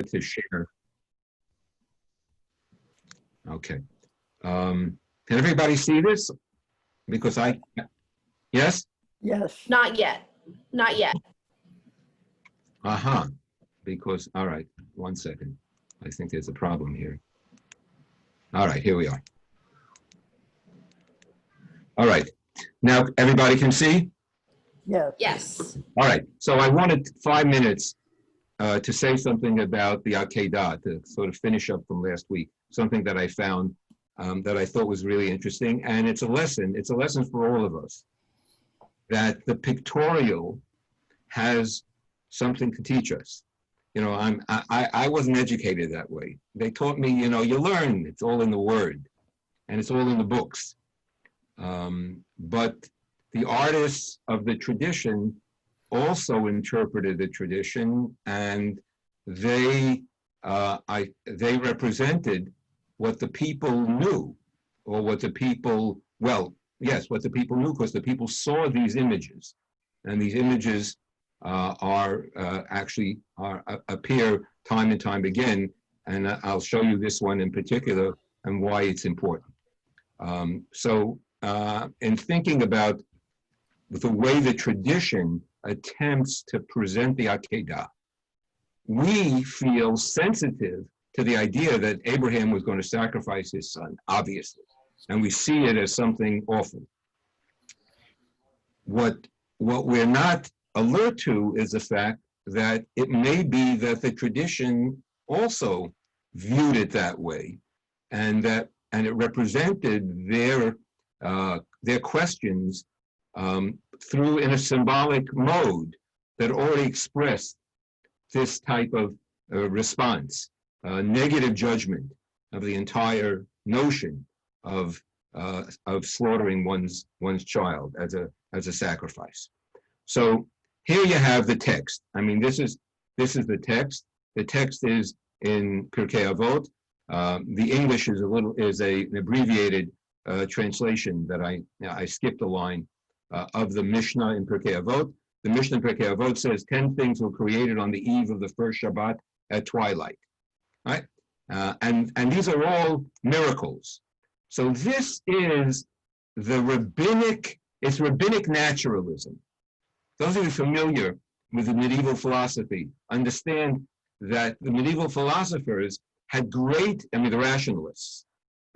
to share. Okay. Can everybody see this? Because yes? Yes. Not yet. Not yet. Uh-huh. Because, all right, 1 second. I think there's a problem here. All right, here we are. All right. Now everybody can see? Yes. Yes. All right. So I wanted 5 minutes to say something about the Akedah, to sort of finish up from last week, something that I found that I thought was really interesting. And it's a lesson for all of us, that the pictorial has something to teach us. You know, I wasn't educated that way. They taught me, you know, you learn, it's all in the word, and it's all in the books. But the artists of the tradition also interpreted the tradition, and they represented what the people knew, or what the people, well, yes, what the people knew, because the people saw these images, and these images appear time and time again, and I'll show you this one in particular and why it's important. In thinking about the way the tradition attempts to present the Akedah, we feel sensitive to the idea that Abraham was going to sacrifice his son, obviously, and we see it as something awful. What we're not alert to is the fact that it may be that the tradition also viewed it that way, and it represented their questions through in a symbolic mode that already expressed this type of response, negative judgment of the entire notion of slaughtering one's child as a sacrifice. So here you have the text. I mean, this is the text. The text is in Pirkei Avot. The English is an abbreviated translation that I skipped a line of the Mishnah in Pirkei Avot. The Mishnah in Pirkei Avot says 10 things were created on the eve of the first Shabbat at twilight, right? And these are all miracles. So this is rabbinic naturalism. Those of you familiar with the medieval philosophy understand that the medieval philosophers had the rationalists,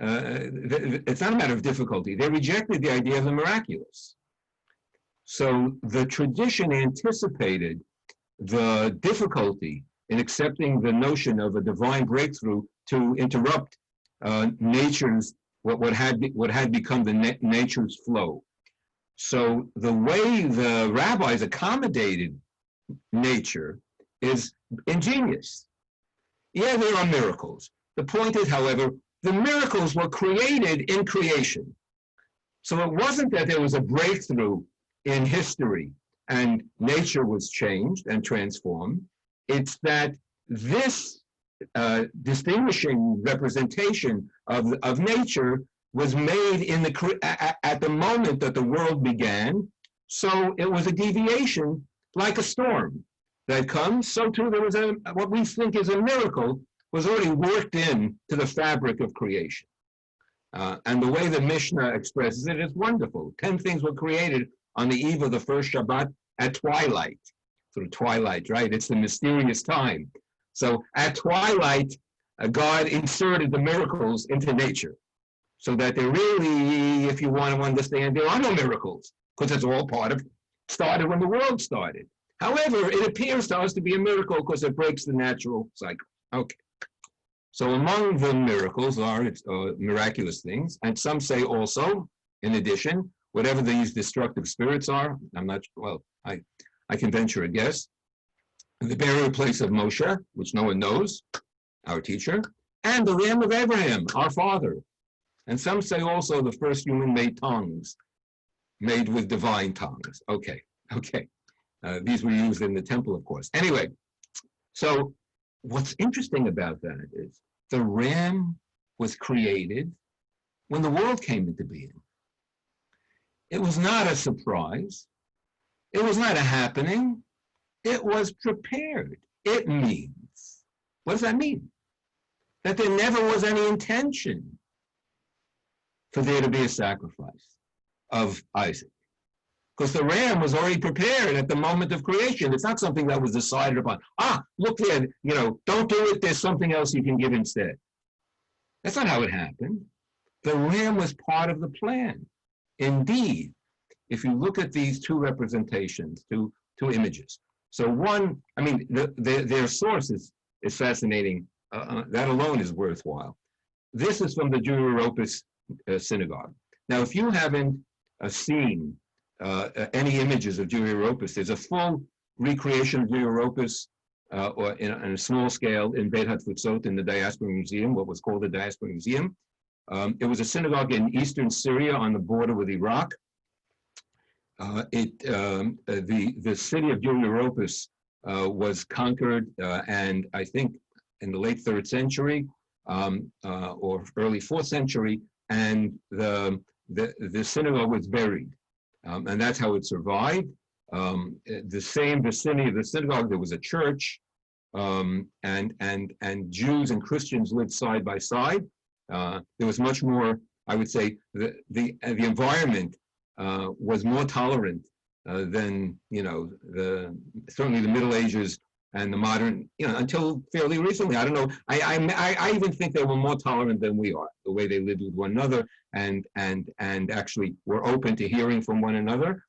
it's not a matter of difficulty. They rejected the idea of the miraculous. So the tradition anticipated the difficulty in accepting the notion of a divine breakthrough to interrupt nature's, what had become nature's flow. So the way the rabbis accommodated nature is ingenious. Yeah, there are miracles. The point is, however, the miracles were created in creation. So it wasn't that there was a breakthrough in history and nature was changed and transformed. It's that this distinguishing representation of nature was made at the moment that the world began. So it was a deviation, like a storm that comes. So too there was what we think is a miracle was already worked in to the fabric of creation. And the way the Mishnah expresses it is wonderful. 10 things were created on the eve of the first Shabbat at twilight. Sort of twilight, right? It's the mysterious time. So at twilight, God inserted the miracles into nature. So that there really, if you want to understand, there are no miracles, because it's all started when the world started. However, it appears to us to be a miracle because it breaks the natural cycle. Okay. So among the miracles are miraculous things, and some say also, in addition, whatever these destructive spirits are, I can venture a guess, the burial place of Moshe, which no one knows, our teacher, and the ram of Abraham, our father. And some say also the first human-made tongues, made with divine tongues. Okay. These were used in the temple, of course. Anyway, so what's interesting about that is the ram was created when the world came into being. It was not a surprise. It was not a happening. It was prepared. It means What does that mean? That there never was any intention for there to be a sacrifice of Isaac. Because the ram was already prepared at the moment of creation. It's not something that was decided upon. Look there, don't do it. There's something else you can give instead. That's not how it happened. The ram was part of the plan. Indeed, if you look at these two representations, two images. So one, their source is fascinating. That alone is worthwhile. This is from the Judaeropis synagogue. Now, if you haven't seen any images of Judaeropis, there's a full recreation of Judaeropis or in a small scale in Beit HaTfutzot in the Diaspora Museum, what was called the Diaspora Museum. It was a synagogue in eastern Syria on the border with Iraq. The city of Judaeropis was conquered, and I think in the late 3rd century or early 4th century, and the synagogue was buried, and that's how it survived. The same vicinity of the synagogue, there was a church, and Jews and Christians lived side by side. There was much more, I would say, the environment was more tolerant than certainly the Middle Ages and the modern, until fairly recently. I don't know. I even think they were more tolerant than we are. The way they lived with one another and actually were open to hearing from one another.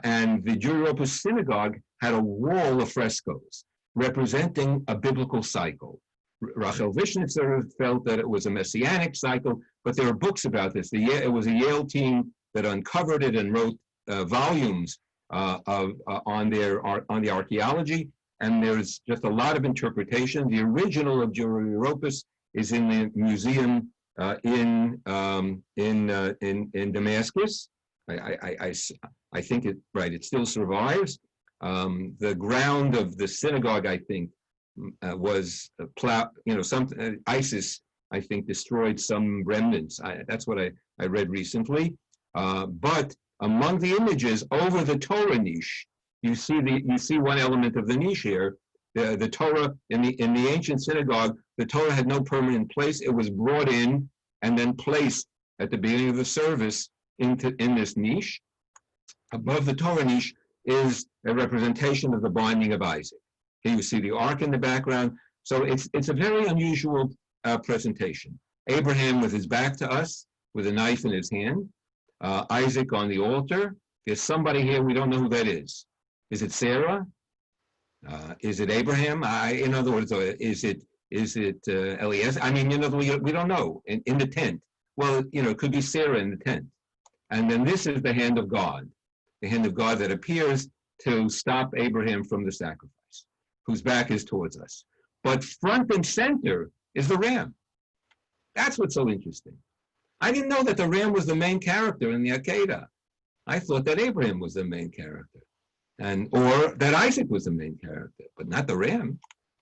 And the Judaeropis synagogue had a wall of frescoes representing a biblical cycle. Rachel Vishnitzer felt that it was a messianic cycle, but there are books about this. It was a Yale team that uncovered it and wrote volumes on the archaeology, and there's just a lot of interpretation. The original of Judaeropis is in the museum in Damascus. I think it still survives. The ground of the synagogue, I think, was plowed. ISIS, I think, destroyed some remnants. That's what I read recently. But among the images over the Torah niche, you see one element of the niche here. The Torah in the ancient synagogue, the Torah had no permanent place. It was brought in and then placed at the beginning of the service in this niche. Above the Torah niche is a representation of the binding of Isaac. Here you see the ark in the background. So it's a very unusual presentation. Abraham with his back to us, with a knife in his hand. Isaac on the altar. There's somebody here, we don't know who that is. Is it Sarah? Is it Abraham? In other words, is it Eliezer? In other words, we don't know. In the tent. Well, it could be Sarah in the tent. And then this is the hand of God that appears to stop Abraham from the sacrifice, whose back is towards us. But front and center is the ram. That's what's so interesting. I didn't know that the ram was the main character in the Akedah. I thought that Abraham was the main character, or that Isaac was the main character, but not the ram.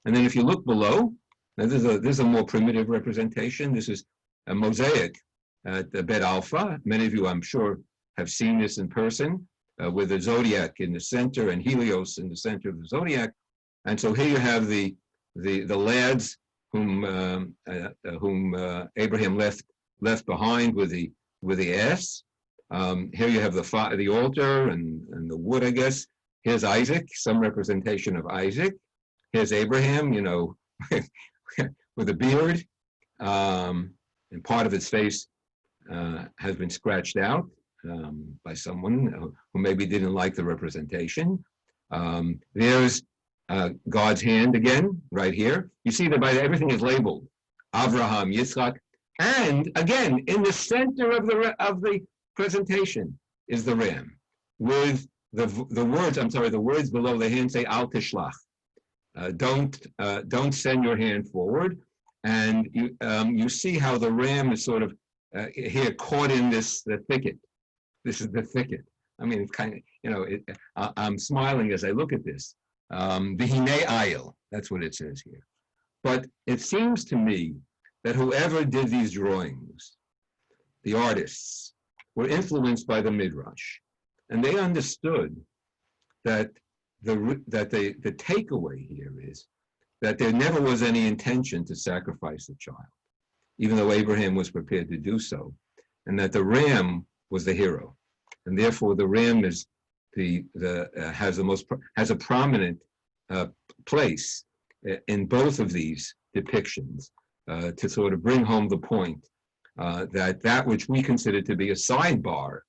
And then if you look below, this is a more primitive representation. This is a mosaic at the Bet Alpha. Many of you, I'm sure, have seen this in person, with the zodiac in the center and Helios in the center of the zodiac. And so here you have the lads whom Abraham left behind with the ass. Here you have the altar and the wood, I guess. Here's Isaac, some representation of Isaac. Here's Abraham, with a beard, and part of his face has been scratched out by someone who maybe didn't like the representation. There's God's hand again, right here. You see that everything is labeled. Abraham, Yitzchak, and again, in the center of the presentation is the ram, with the words below the hand say Al Tishlach. Don't send your hand forward. And you see how the ram is sort of here caught in the thicket. This is the thicket. It's kind of, I'm smiling as I look at this. V'hinei ayil, that's what it says here. But it seems to me that whoever did these drawings, the artists, were influenced by the Midrash, and they understood that the takeaway here is that there never was any intention to sacrifice a child, even though Abraham was prepared to do so, and that the ram was the hero, and therefore the ram is has a prominent place in both of these depictions to sort of bring home the point that which we consider to be a sidebar,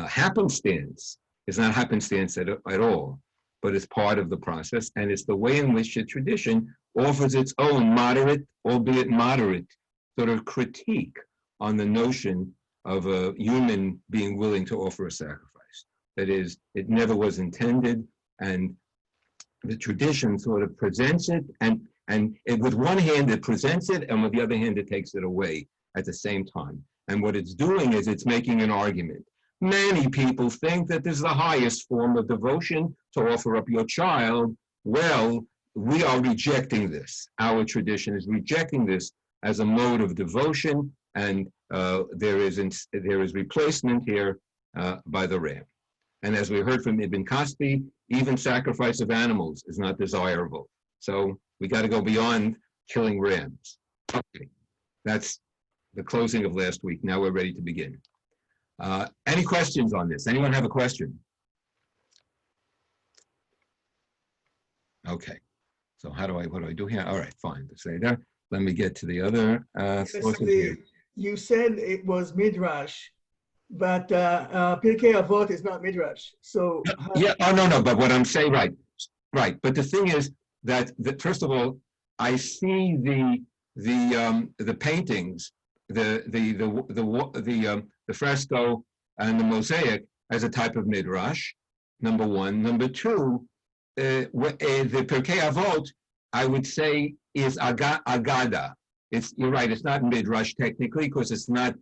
happenstance, is not happenstance at all, but it's part of the process, and it's the way in which the tradition offers its own moderate, albeit moderate, sort of critique on the notion of a human being willing to offer a sacrifice. That is, it never was intended, and the tradition sort of presents it, and with one hand it presents it, and with the other hand it takes it away at the same time. And what it's doing is it's making an argument. Many people think that this is the highest form of devotion, to offer up your child. Well, we are rejecting this. Our tradition is rejecting this as a mode of devotion, and there is replacement here by the ram. And as we heard from Ibn Kaspi, even sacrifice of animals is not desirable. So we got to go beyond killing rams. Okay, that's the closing of last week. Now we're ready to begin. Any questions on this? Anyone have a question? Okay, so what do I do here? All right, fine. Say there. Let me get to the other sources here. You said it was Midrash, but Pirkei Avot is not Midrash. So yeah, no. But what I'm saying, right. But the thing is that first of all, I see the paintings, the fresco and the mosaic as a type of midrash. Number one. Number two, the Pirkei Avot, I would say, is agada. You're right. It's not midrash technically because it's not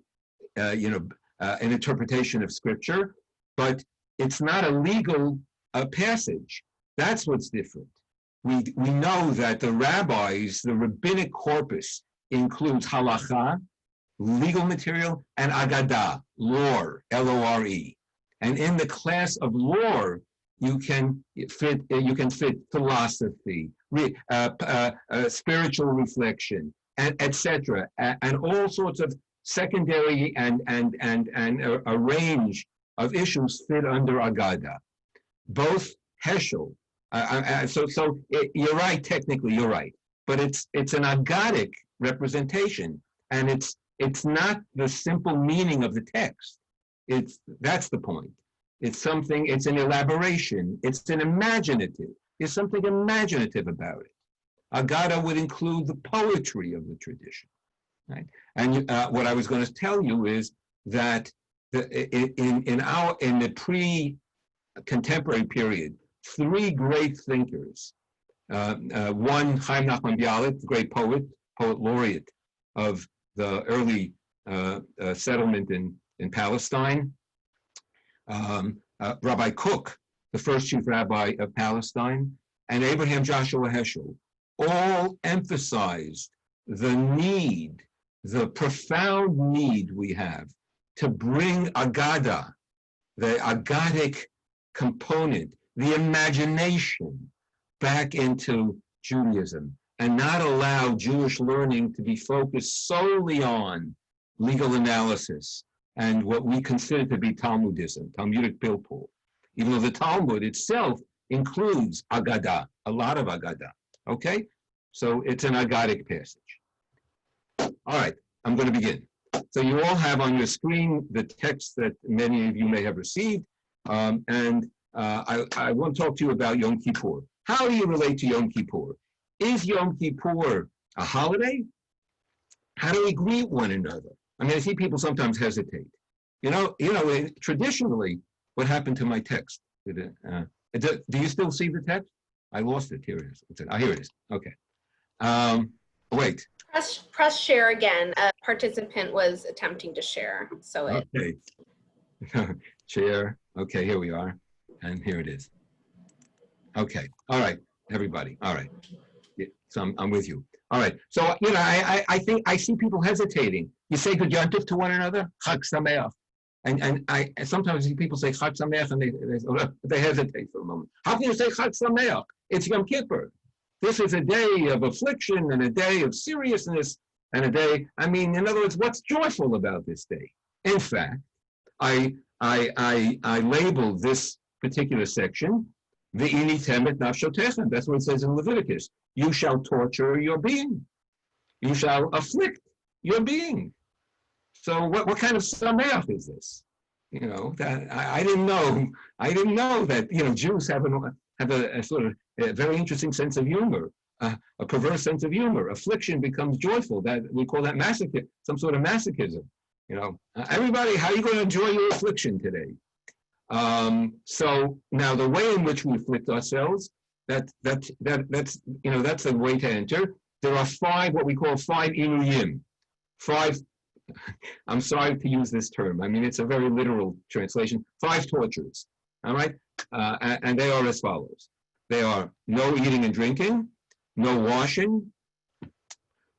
an interpretation of scripture, but it's not a legal passage. That's what's different. We know that the rabbis, the rabbinic corpus, includes halacha, legal material, and agadah, lore, L-O-R-E. And in the class of lore, you can fit philosophy, spiritual reflection, and etc., and all sorts of secondary and a range of issues fit under Agada. Both Heschel. You're right. Technically, you're right, but it's an Agadic representation, and it's not the simple meaning of the text. That's the point. It's something. It's an elaboration. It's an imaginative. There's something imaginative about it. Agada would include the poetry of the tradition, right? And what I was going to tell you is that in the pre-contemporary period, three great thinkers. One, Chaim Nachman Bialik, the great poet laureate of the early settlement in Palestine. Rabbi Kook, the first chief rabbi of Palestine, and Abraham Joshua Heschel, all emphasized the profound need we have to bring Agada, the Agadic component, the imagination, back into Judaism, and not allow Jewish learning to be focused solely on legal analysis and what we consider to be Talmudism, Talmudic pilpul, even though the Talmud itself includes Agada, a lot of Agada. Okay, so it's an Agadic passage. All right, I'm going to begin. So you all have on your screen the text that many of you may have received, and I want to talk to you about Yom Kippur. How do you relate to Yom Kippur? Is Yom Kippur a holiday? How do we greet one another? I mean, I see people sometimes hesitate. Traditionally, what happened to my text? Do you still see the text? I lost it. Here it is. Here it is. Okay. Wait. Press share again. A participant was attempting to share. So Okay. Share. Okay, here we are. And here it is. Okay. All right, everybody. All right. Yeah, so I'm with you. All right. So, I think I see people hesitating. You say good Yom Tov to one another, Chag Sameach. And I sometimes see people say Chag Sameach and they hesitate for a moment. How can you say Chag Sameach? It's Yom Kippur. This is a day of affliction and a day of seriousness and a day, I mean, in other words, what's joyful about this day? In fact, I labeled this particular section, Ve'ini temet nafshotechem. That's what it says in Leviticus. You shall torture your being. You shall afflict your being. So what kind of sameach is this? You know, that I didn't know that, you know, Jews have a sort of a very interesting sense of humor, a perverse sense of humor. Affliction becomes joyful. That we call that masochism, some sort of masochism. You know, everybody, how are you going to enjoy your affliction today? So now the way in which we afflict ourselves, that's you know, that's the way to enter. There are what we call five inuyim. I'm sorry to use this term. I mean, it's a very literal translation. 5 tortures, all right? And they are as follows. They are no eating and drinking, no washing.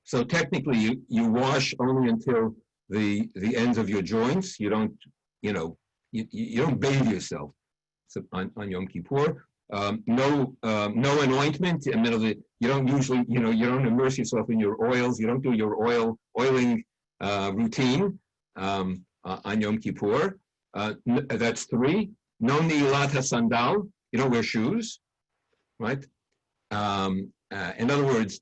So technically, you wash only until the ends of your joints. You don't, you know, you don't bathe yourself on Yom Kippur. No anointment. In the middle of it, you don't usually, you know, you don't immerse yourself in your oils. You don't do your oiling routine on Yom Kippur. That's 3. No ni'ilat hasandal. You don't wear shoes, right? In other words,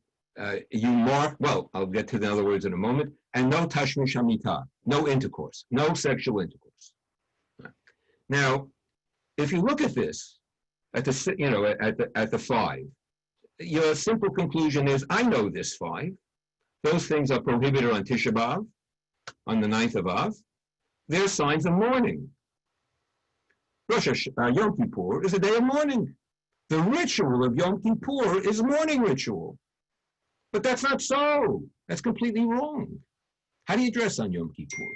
you mark. Well, I'll get to the other words in a moment. And no tashmish hamita, no intercourse, no sexual intercourse. Now, if you look at this, at the 5, your simple conclusion is, I know this 5. Those things are prohibited on Tisha B'Av, on the 9th of Av. They're signs of mourning. Yom Kippur is a day of mourning. The ritual of Yom Kippur is a mourning ritual. But that's not so. That's completely wrong. How do you dress on Yom Kippur?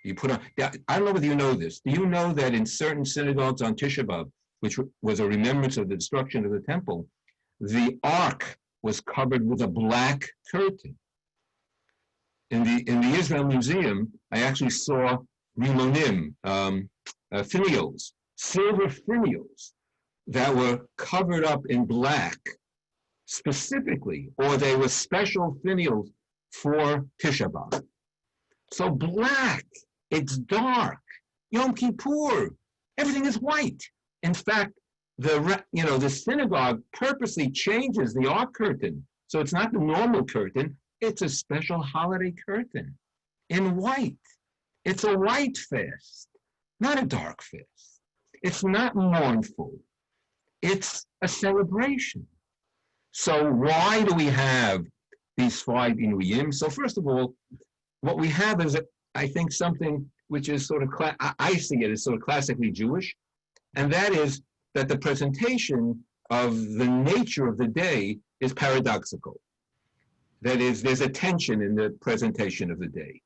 You put on, I don't know whether you know this. Do you know that in certain synagogues on Tisha B'Av, which was a remembrance of the destruction of the temple, the ark was covered with a black curtain? In the Israel Museum, I actually saw rimonim, finials, silver finials that were covered up in black specifically, or they were special finials for Tisha B'Av. So black, it's dark. Yom Kippur, everything is white. In fact, the synagogue purposely changes the ark curtain, so it's not the normal curtain. It's a special holiday curtain in white. It's a white fast, not a dark fast. It's not mournful. It's a celebration. So why do we have these 5 inuyim? So first of all, what we have is, I think, something which is sort of, I see it as sort of classically Jewish, and that is that the presentation of the nature of the day is paradoxical. That is, there's a tension in the presentation of the day.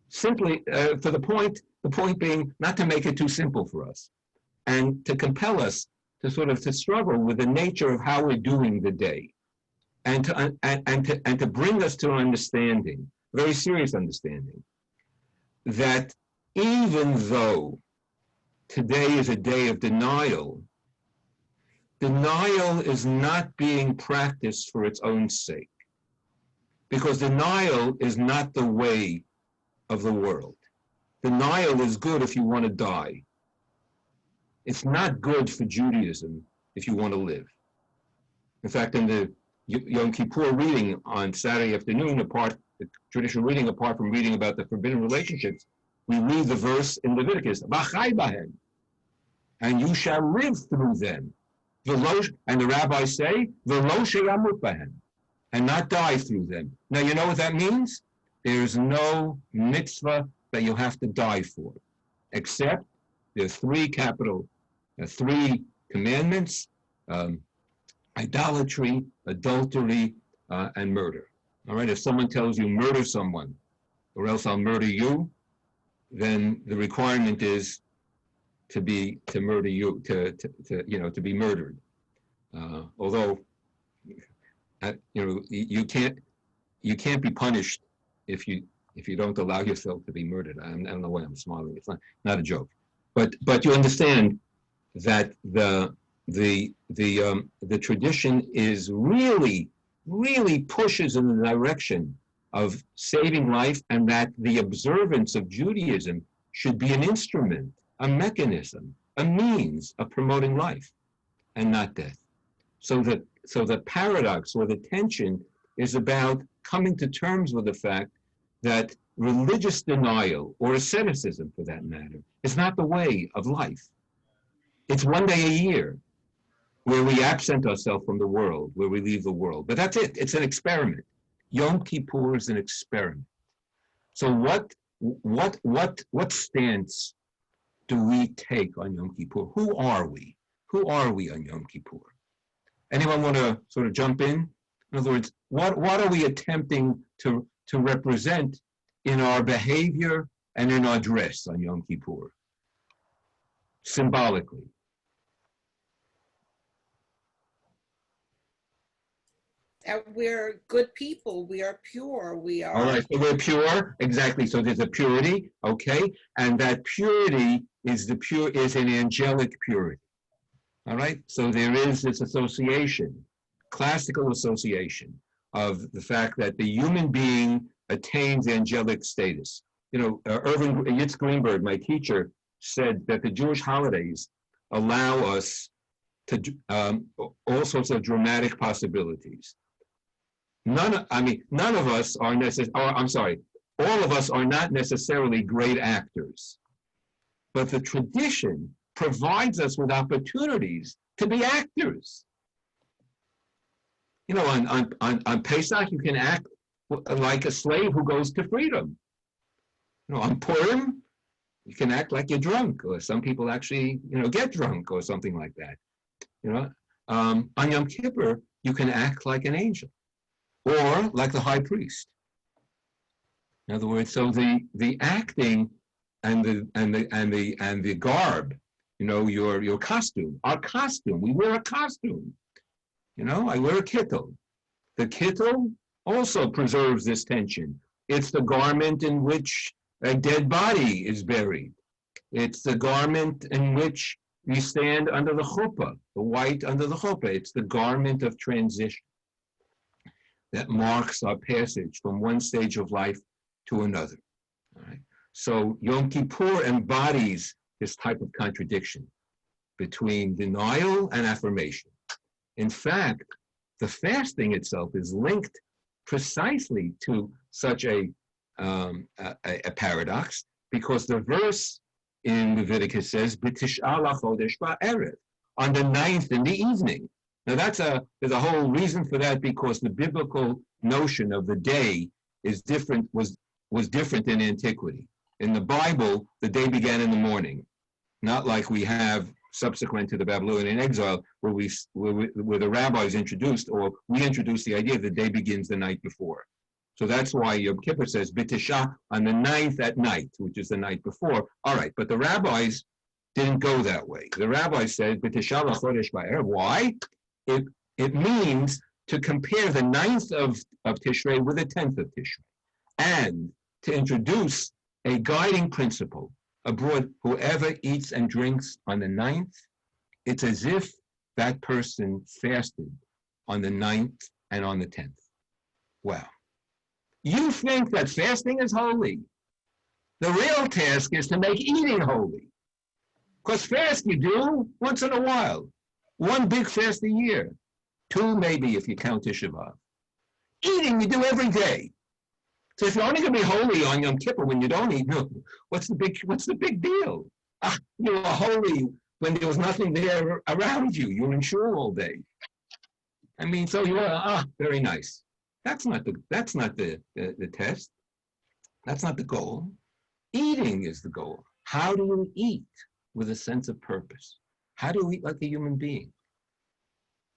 Simply, for the point being not to make it too simple for us, and to compel us to struggle with the nature of how we're doing the day, and to bring us to an understanding, very serious understanding, that even though today is a day of denial, denial is not being practiced for its own sake. Because denial is not the way of the world. Denial is good if you want to die. It's not good for Judaism if you want to live. In fact, in the Yom Kippur reading on Saturday afternoon, the traditional reading, apart from reading about the forbidden relationships, we read the verse in Leviticus, Bachai bahem, and you shall live through them. And the rabbis say, V'lo sheyamut bahem, and not die through them. Now, you know what that means? There's no mitzvah that you have to die for, except there's 3 commandments, idolatry, adultery, and murder. All right, if someone tells you murder someone, or else I'll murder you, then the requirement is to murder you, to be murdered. Although, you can't be punished if you don't allow yourself to be murdered. I don't know why I'm smiling. It's not a joke, but you understand that the tradition is really pushes in the direction of saving life, and that the observance of Judaism should be an instrument, a mechanism, a means of promoting life and not death. So the paradox or the tension is about coming to terms with the fact that religious denial, or asceticism for that matter, is not the way of life. It's one day a year where we absent ourselves from the world, where we leave the world. But that's it. It's an experiment. Yom Kippur is an experiment. So what stance do we take on Yom Kippur? Who are we? Who are we on Yom Kippur? Anyone want to sort of jump in? In other words, what are we attempting to represent in our behavior and in our dress on Yom Kippur, symbolically? That we're good people, we are pure, we are. All right, so we're pure, exactly. So there's a purity, okay, and that purity is an angelic purity. All right, so there is this association, classical association, of the fact that the human being attains angelic status. You know, Yitz Greenberg, my teacher, said that the Jewish holidays allow us to all sorts of dramatic possibilities. None of us are all of us are not necessarily great actors, but the tradition provides us with opportunities to be actors. You know, on Pesach, you can act like a slave who goes to freedom. You know, on Purim, you can act like you're drunk, or some people actually, you know, get drunk or something like that. You know, on Yom Kippur, you can act like an angel, or like the high priest. In other words, so the acting and the garb, you know, your costume, our costume, we wear a costume. You know, I wear a kittel. The kittel also preserves this tension. It's the garment in which a dead body is buried. It's the garment in which we stand under the chuppah, the white under the chuppah. It's the garment of transition that marks our passage from one stage of life to another. All right? So Yom Kippur embodies this type of contradiction between denial and affirmation. In fact, the fasting itself is linked precisely to such a paradox, because the verse in Leviticus says, "B'tish'a lachodesh ba'erev," on the 9th in the evening. Now there's a whole reason for that, because the biblical notion of the day is different, was different in antiquity. In the Bible, the day began in the morning, not like we have subsequent to the Babylonian exile, where the rabbis introduced, or we introduced the idea that the day begins the night before. So that's why Yom Kippur says B'tishah on the 9th at night, which is the night before. All right, but the rabbis didn't go that way. The rabbis said B'tishah lachodesh ba'erev. Why? It means to compare the 9th of Tishrei with the 10th of Tishrei, and to introduce a guiding principle abroad. Whoever eats and drinks on the 9th, it's as if that person fasted on the 9th and on the 10th. Wow. You think that fasting is holy. The real task is to make eating holy. Because fast you do once in a while. One big fast a year. 2 maybe if you count Tisha B'Av. Eating you do every day. So if you're only going to be holy on Yom Kippur when you don't eat, no, what's the big deal? You were holy when there was nothing there around you. You were in shul all day. I mean, so you are, very nice. That's not the test. That's not the goal. Eating is the goal. How do you eat with a sense of purpose? How do you eat like a human being?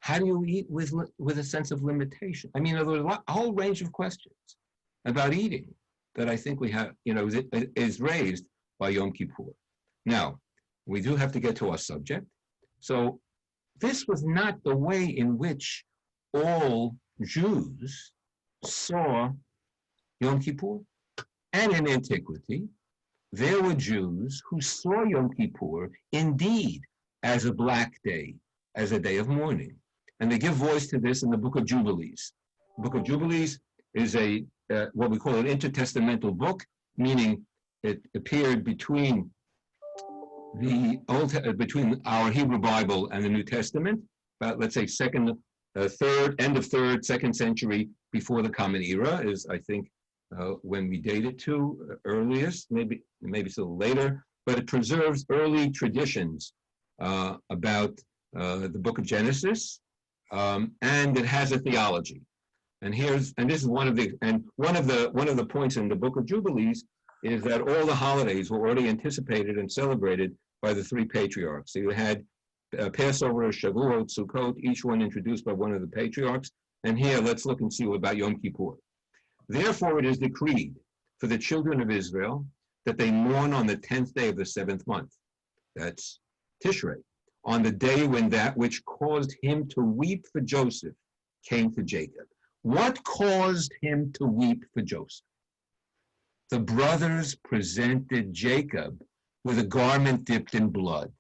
How do you eat with a sense of limitation? I mean, there's a whole range of questions about eating that I think we have, is raised by Yom Kippur. Now, we do have to get to our subject. So this was not the way in which all Jews saw Yom Kippur. And in antiquity, there were Jews who saw Yom Kippur indeed as a black day, as a day of mourning. And they give voice to this in the Book of Jubilees. The Book of Jubilees is a what we call an intertestamental book, meaning it appeared between between our Hebrew Bible and the New Testament, about let's say end of third, second century before the Common Era is, I think, when we date it to earliest, maybe it's a little later, but it preserves early traditions about the Book of Genesis, and it has a theology. And this is one of the points in the Book of Jubilees is that all the holidays were already anticipated and celebrated by the three patriarchs. So you had Passover, Shavuot, Sukkot, each one introduced by one of the patriarchs. And here, let's look and see about Yom Kippur. Therefore, it is decreed for the children of Israel that they mourn on the 10th day of the 7th month. That's Tishrei, on the day when that which caused him to weep for Joseph came to Jacob. What caused him to weep for Joseph? The brothers presented Jacob with a garment dipped in blood.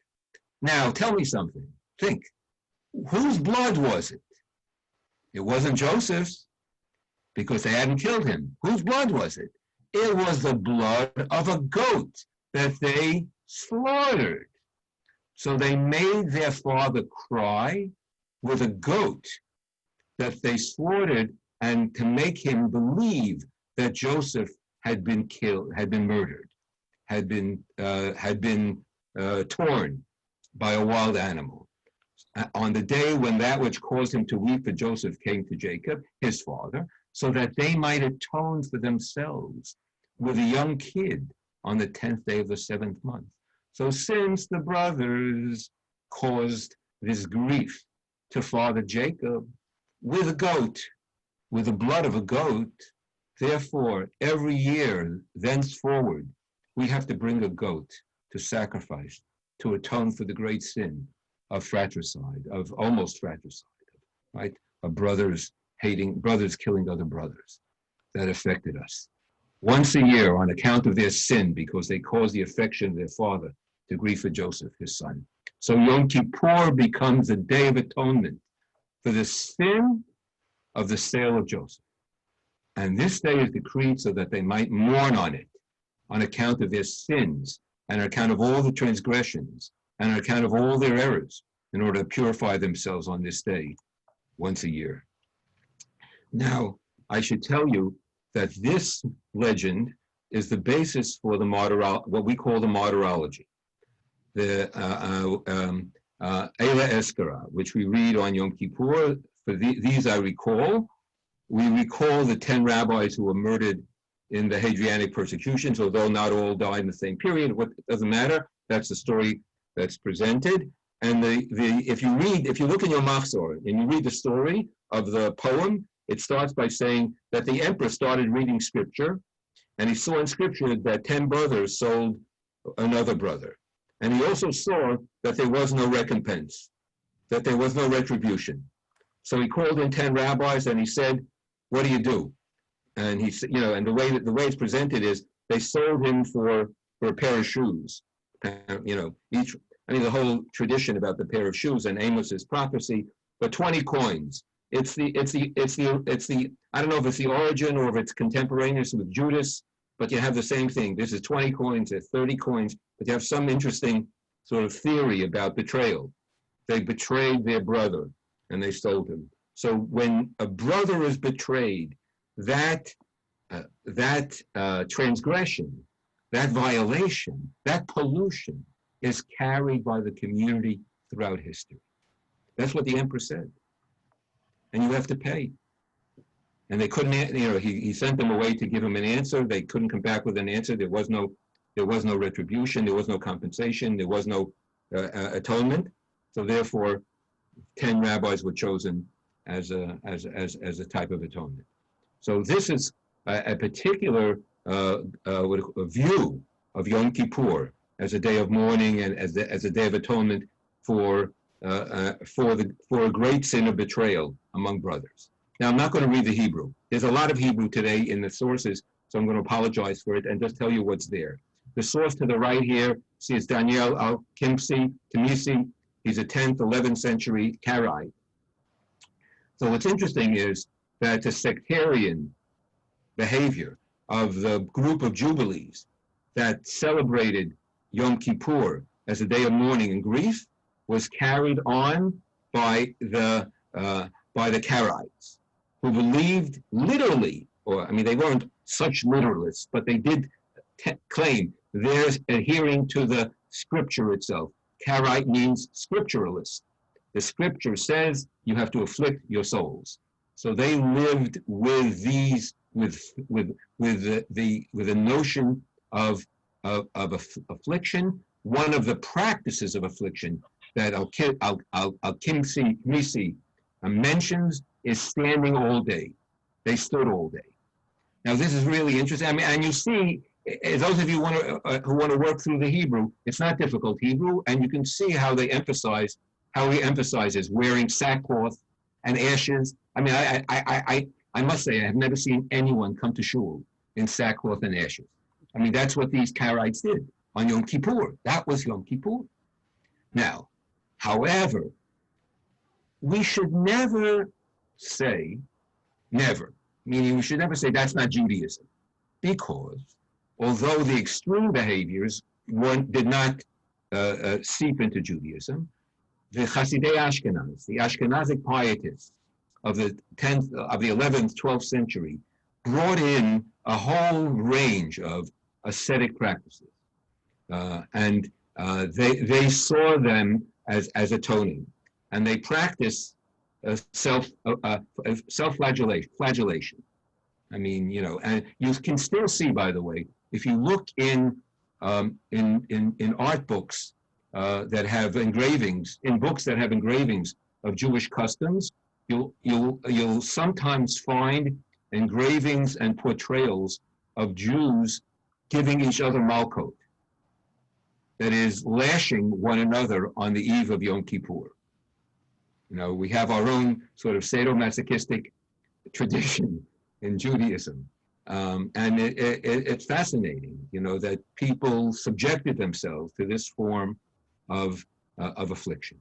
Now, tell me something. Think. Whose blood was it? It wasn't Joseph's, because they hadn't killed him. Whose blood was it? It was the blood of a goat that they slaughtered. So they made their father cry with a goat that they slaughtered, and to make him believe that Joseph had been killed, had been murdered, had been torn by a wild animal. On the day when that which caused him to weep for Joseph came to Jacob, his father, so that they might atone for themselves with a young kid on the 10th day of the 7th month. So since the brothers caused this grief to Father Jacob with a goat, with the blood of a goat, therefore every year thenceforward we have to bring a goat to sacrifice to atone for the great sin of fratricide, of almost fratricide, right? Of brothers killing other brothers that affected us. Once a year on account of their sin, because they caused the affection of their father to grieve for Joseph, his son. So Yom Kippur becomes a day of atonement for the sin of the sale of Joseph. And this day is decreed so that they might mourn on it, on account of their sins, and on account of all the transgressions, and on account of all their errors, in order to purify themselves on this day once a year. Now, I should tell you that this legend is the basis for the what we call the martyrology, the Eila Eskara, which we read on Yom Kippur. For these I recall. We recall the 10 rabbis who were murdered in the Hadrianic persecutions, although not all died in the same period. It doesn't matter. That's the story that's presented. And if you look in your Machzor and you read the story of the poem, it starts by saying that the emperor started reading scripture, and he saw in scripture that 10 brothers sold another brother. And he also saw that there was no recompense, that there was no retribution. So he called in 10 rabbis and he said, "What do you do?" And he said, and the way it's presented is they sold him for a pair of shoes. The whole tradition about the pair of shoes and Amos's prophecy, but 20 coins. It's the I don't know if it's the origin or if it's contemporaneous with Judas, but you have the same thing. This is 20 coins, there's 30 coins, but you have some interesting sort of theory about betrayal. They betrayed their brother and they sold him. So when a brother is betrayed, that transgression, that violation, that pollution is carried by the community throughout history. That's what the emperor said. And you have to pay. And they couldn't, he sent them away to give him an answer. They couldn't come back with an answer. There was no retribution. There was no compensation. There was no atonement. So therefore, 10 rabbis were chosen as a type of atonement. So this is a particular view of Yom Kippur as a day of mourning and as a day of atonement for a great sin of betrayal among brothers. Now, I'm not going to read the Hebrew. There's a lot of Hebrew today in the sources, so I'm going to apologize for it and just tell you what's there. The source to the right here, see, it's Daniel al-Kimsi, Timisi. He's a 10th, 11th century Karaite. So what's interesting is that the sectarian behavior of the group of jubilees that celebrated Yom Kippur as a day of mourning and grief was carried on by the Karaites, who believed literally, or I mean, they weren't such literalists, but they did claim they're adhering to the scripture itself. Karaite means scripturalist. The scripture says you have to afflict your souls. So they lived with these, with the notion of affliction. One of the practices of affliction that Al-Kimsi mentions is standing all day. They stood all day. Now this is really interesting. I mean, and you see, those of you who want to work through the Hebrew, it's not difficult Hebrew, and you can see how he emphasizes wearing sackcloth and ashes. I mean, I must say, I have never seen anyone come to shul in sackcloth and ashes. I mean, that's what these Karaites did on Yom Kippur. That was Yom Kippur. Now, however, we should never say, never, meaning we should never say that's not Judaism, because although the extreme behaviors did not seep into Judaism, the Hasidei Ashkenaz, the Ashkenazic pietists of the 10th, of the 11th, 12th century, brought in a whole range of ascetic practices, and they saw them as atoning, and they practiced self-flagellation. I mean, you know, and you can still see, by the way, if you look in art books that have engravings, in books that have engravings of Jewish customs, you'll sometimes find engravings and portrayals of Jews giving each other malkot, that is, lashing one another on the eve of Yom Kippur. You know, we have our own sort of sadomasochistic tradition in Judaism. And it's fascinating, you know, that people subjected themselves to this form of affliction.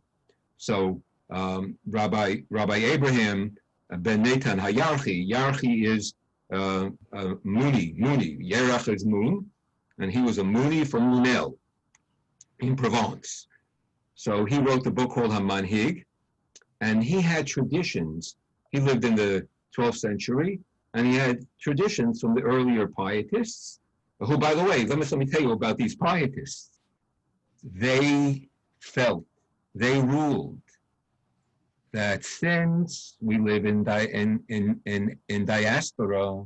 So Rabbi Abraham ben Natan Hayarchi, Yarchi is Muni, Yerach is Moon, and he was a Muni from Munel in Provence. So he wrote the book called Hamanhig, and he had traditions. He lived in the 12th century, and he had traditions from the earlier pietists, who, by the way, let me tell you about these pietists. They ruled that since we live in diaspora,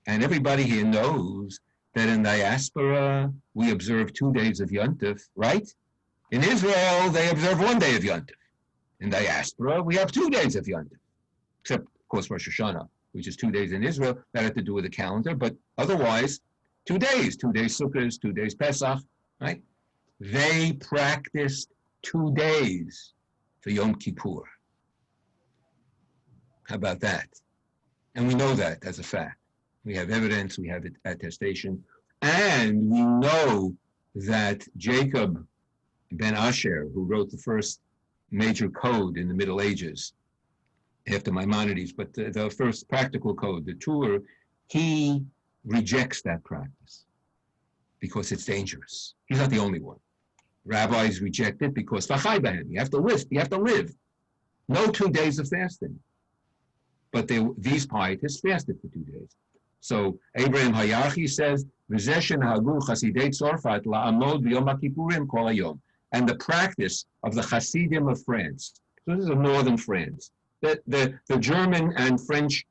and everybody here knows that in diaspora we observe 2 days of Yontif, right? In Israel, they observe 1 day of Yontif. In diaspora, we have 2 days of Yontif, except, of course, Rosh Hashanah, which is 2 days in Israel. That had to do with the calendar, but otherwise, 2 days, 2 days Sukkot, 2 days Pesach, right? They practiced 2 days for Yom Kippur. How about that? And we know that as a fact. We have evidence, we have attestation, and we know that Jacob ben Asher, who wrote the first major code in the Middle Ages, after Maimonides, but the first practical code, the Torah, he rejects that practice because it's dangerous. He's not the only one. Rabbis reject it because you have to live. No 2 days of fasting. But these pietists fasted for 2 days. So Abraham Hayarchi says, and the practice of the Hasidim of France. So this is of northern France. The German and French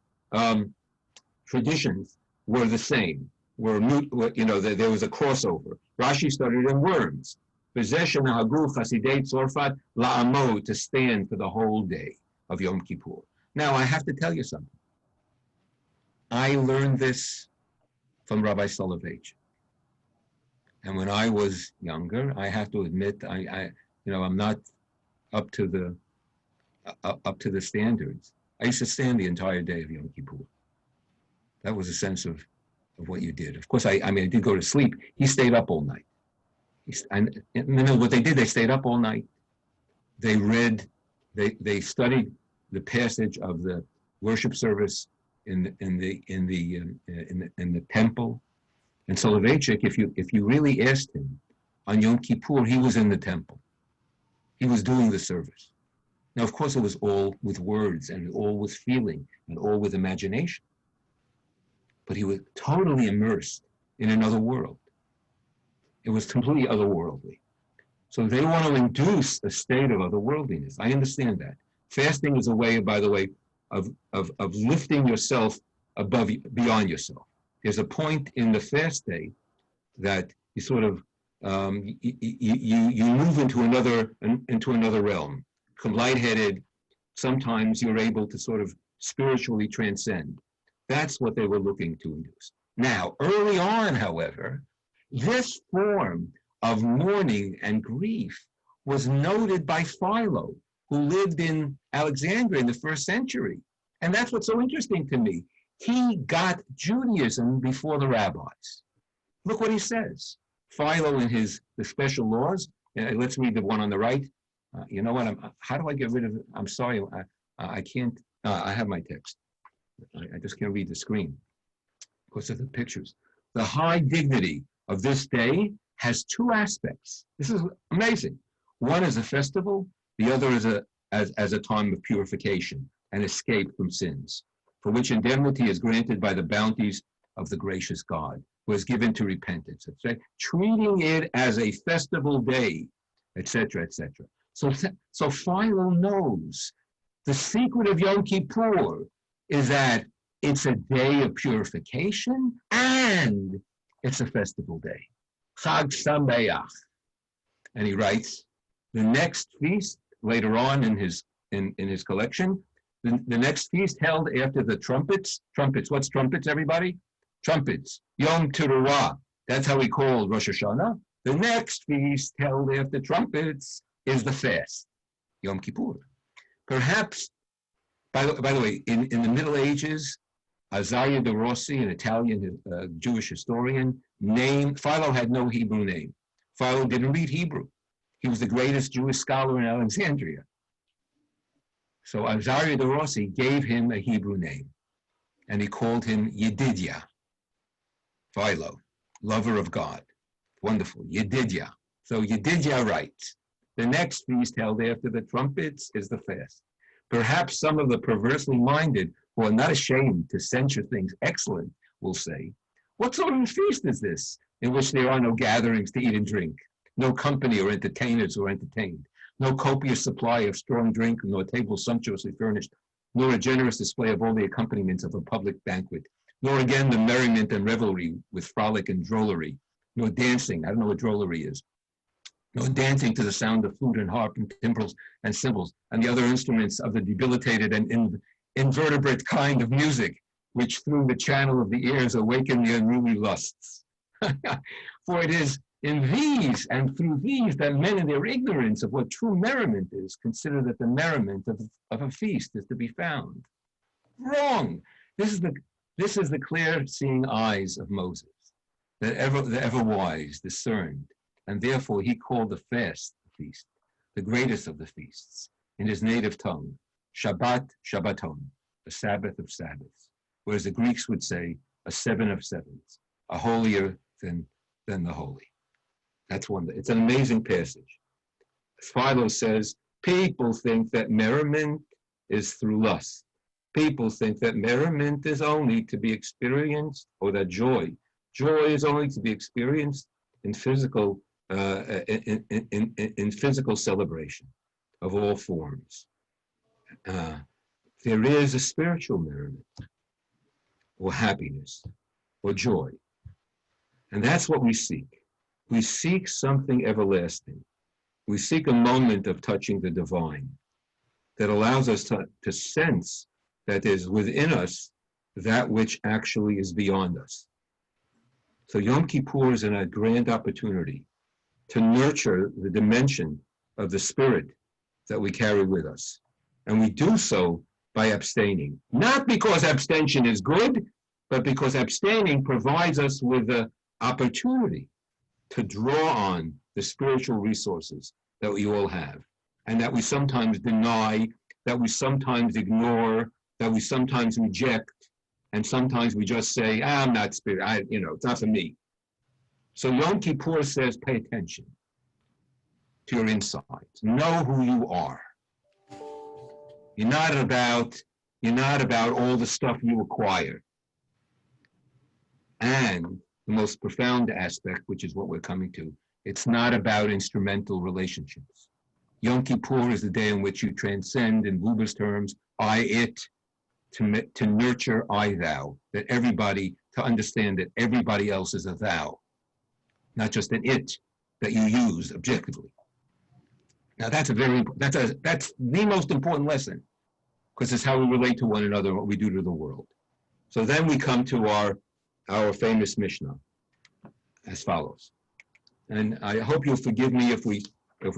traditions were the same. There was a crossover. Rashi studied in words. To stand for the whole day of Yom Kippur. Now, I have to tell you something. I learned this from Rabbi Soloveitch. And when I was younger, I have to admit, I'm not up to the standards. I used to stand the entire day of Yom Kippur. That was a sense of what you did. Of course, I did go to sleep. He stayed up all night. What they did, they stayed up all night. they studied the passage of the worship service in the temple. And Soloveitchik, if you really asked him on Yom Kippur, he was in the temple. He was doing the service. Now, of course, it was all with words and all with feeling and all with imagination. But he was totally immersed in another world. It was completely otherworldly. So they want to induce a state of otherworldliness. I understand that. Fasting is a way, by the way, of lifting yourself beyond yourself. There's a point in the fast day that you sort of you move into another realm. Become lightheaded. Sometimes you're able to sort of spiritually transcend. That's what they were looking to induce. Now, early on, however, this form of mourning and grief was noted by Philo, who lived in Alexandria in the 1st century. And that's what's so interesting to me. He got Judaism before the rabbis. Look what he says. Philo in the special laws, let's read the one on the right. You know what, how do I get rid of it? I'm sorry, I can't, I have my text. I just can't read the screen because of the pictures. The high dignity of this day has 2 aspects. This is amazing. One is a festival, the other is as a time of purification and escape from sins, for which indemnity is granted by the bounties of the gracious God, who has given to repentance, etc. Treating it as a festival day, etc., etc. So Philo knows the secret of Yom Kippur is that it's a day of purification and it's a festival day. Chag Sameach. And he writes, the next feast later on in his collection, the next feast held after the trumpets. Trumpets, what's trumpets, everybody? Trumpets. Yom Teruah. That's how he called Rosh Hashanah. The next feast held after trumpets is the fast, Yom Kippur. Perhaps, by the way, in the Middle Ages, Azaria de Rossi, an Italian Jewish historian, Philo had no Hebrew name. Philo didn't read Hebrew. He was the greatest Jewish scholar in Alexandria. So Azaria de Rossi gave him a Hebrew name, and he called him Yedidia. Philo, lover of God. Wonderful, Yedidia. So Yedidia writes, the next feast held after the trumpets is the fast. Perhaps some of the perversely minded who are not ashamed to censure things excellent will say, what sort of a feast is this in which there are no gatherings to eat and drink, no company or entertainers or entertained, no copious supply of strong drink, nor tables sumptuously furnished, nor a generous display of all the accompaniments of a public banquet, nor again the merriment and revelry with frolic and drollery, nor dancing, I don't know what drollery is, nor dancing to the sound of flute and harp and timbrels and cymbals and the other instruments of the debilitated and invertebrate kind of music, which through the channel of the ears awaken the unruly lusts. For it is in these and through these that men in their ignorance of what true merriment is consider that the merriment of a feast is to be found. Wrong. This is the clear-seeing eyes of Moses, the ever wise, discerned, and therefore he called the fast a feast, the greatest of the feasts, in his native tongue, Shabbat Shabbaton, a Sabbath of Sabbaths, whereas the Greeks would say a 7 of sevens, a holier than the holy. That's one. It's an amazing passage. Philo says, people think that merriment is through lust. People think that merriment is only to be experienced, or that joy is only to be experienced in physical in physical celebration of all forms. There is a spiritual merriment, or happiness, or joy, and that's what we seek. We seek something everlasting. We seek a moment of touching the divine that allows us to sense that is within us that which actually is beyond us. So Yom Kippur is a grand opportunity to nurture the dimension of the spirit that we carry with us. And we do so by abstaining. Not because abstention is good, but because abstaining provides us with the opportunity to draw on the spiritual resources that we all have and that we sometimes deny, that we sometimes ignore, that we sometimes reject, and sometimes we just say, I'm not spirit, it's not for me. So Yom Kippur says, pay attention to your insides. Know who you are. You're not about all the stuff you acquire. And the most profound aspect, which is what we're coming to, it's not about instrumental relationships. Yom Kippur is the day in which you transcend, in Buber's terms, I, it, to nurture I, thou, to understand that everybody else is a thou, not just an it that you use objectively. Now that's the most important lesson, because it's how we relate to one another and what we do to the world. So then we come to our famous Mishnah as follows. And I hope you'll forgive me if we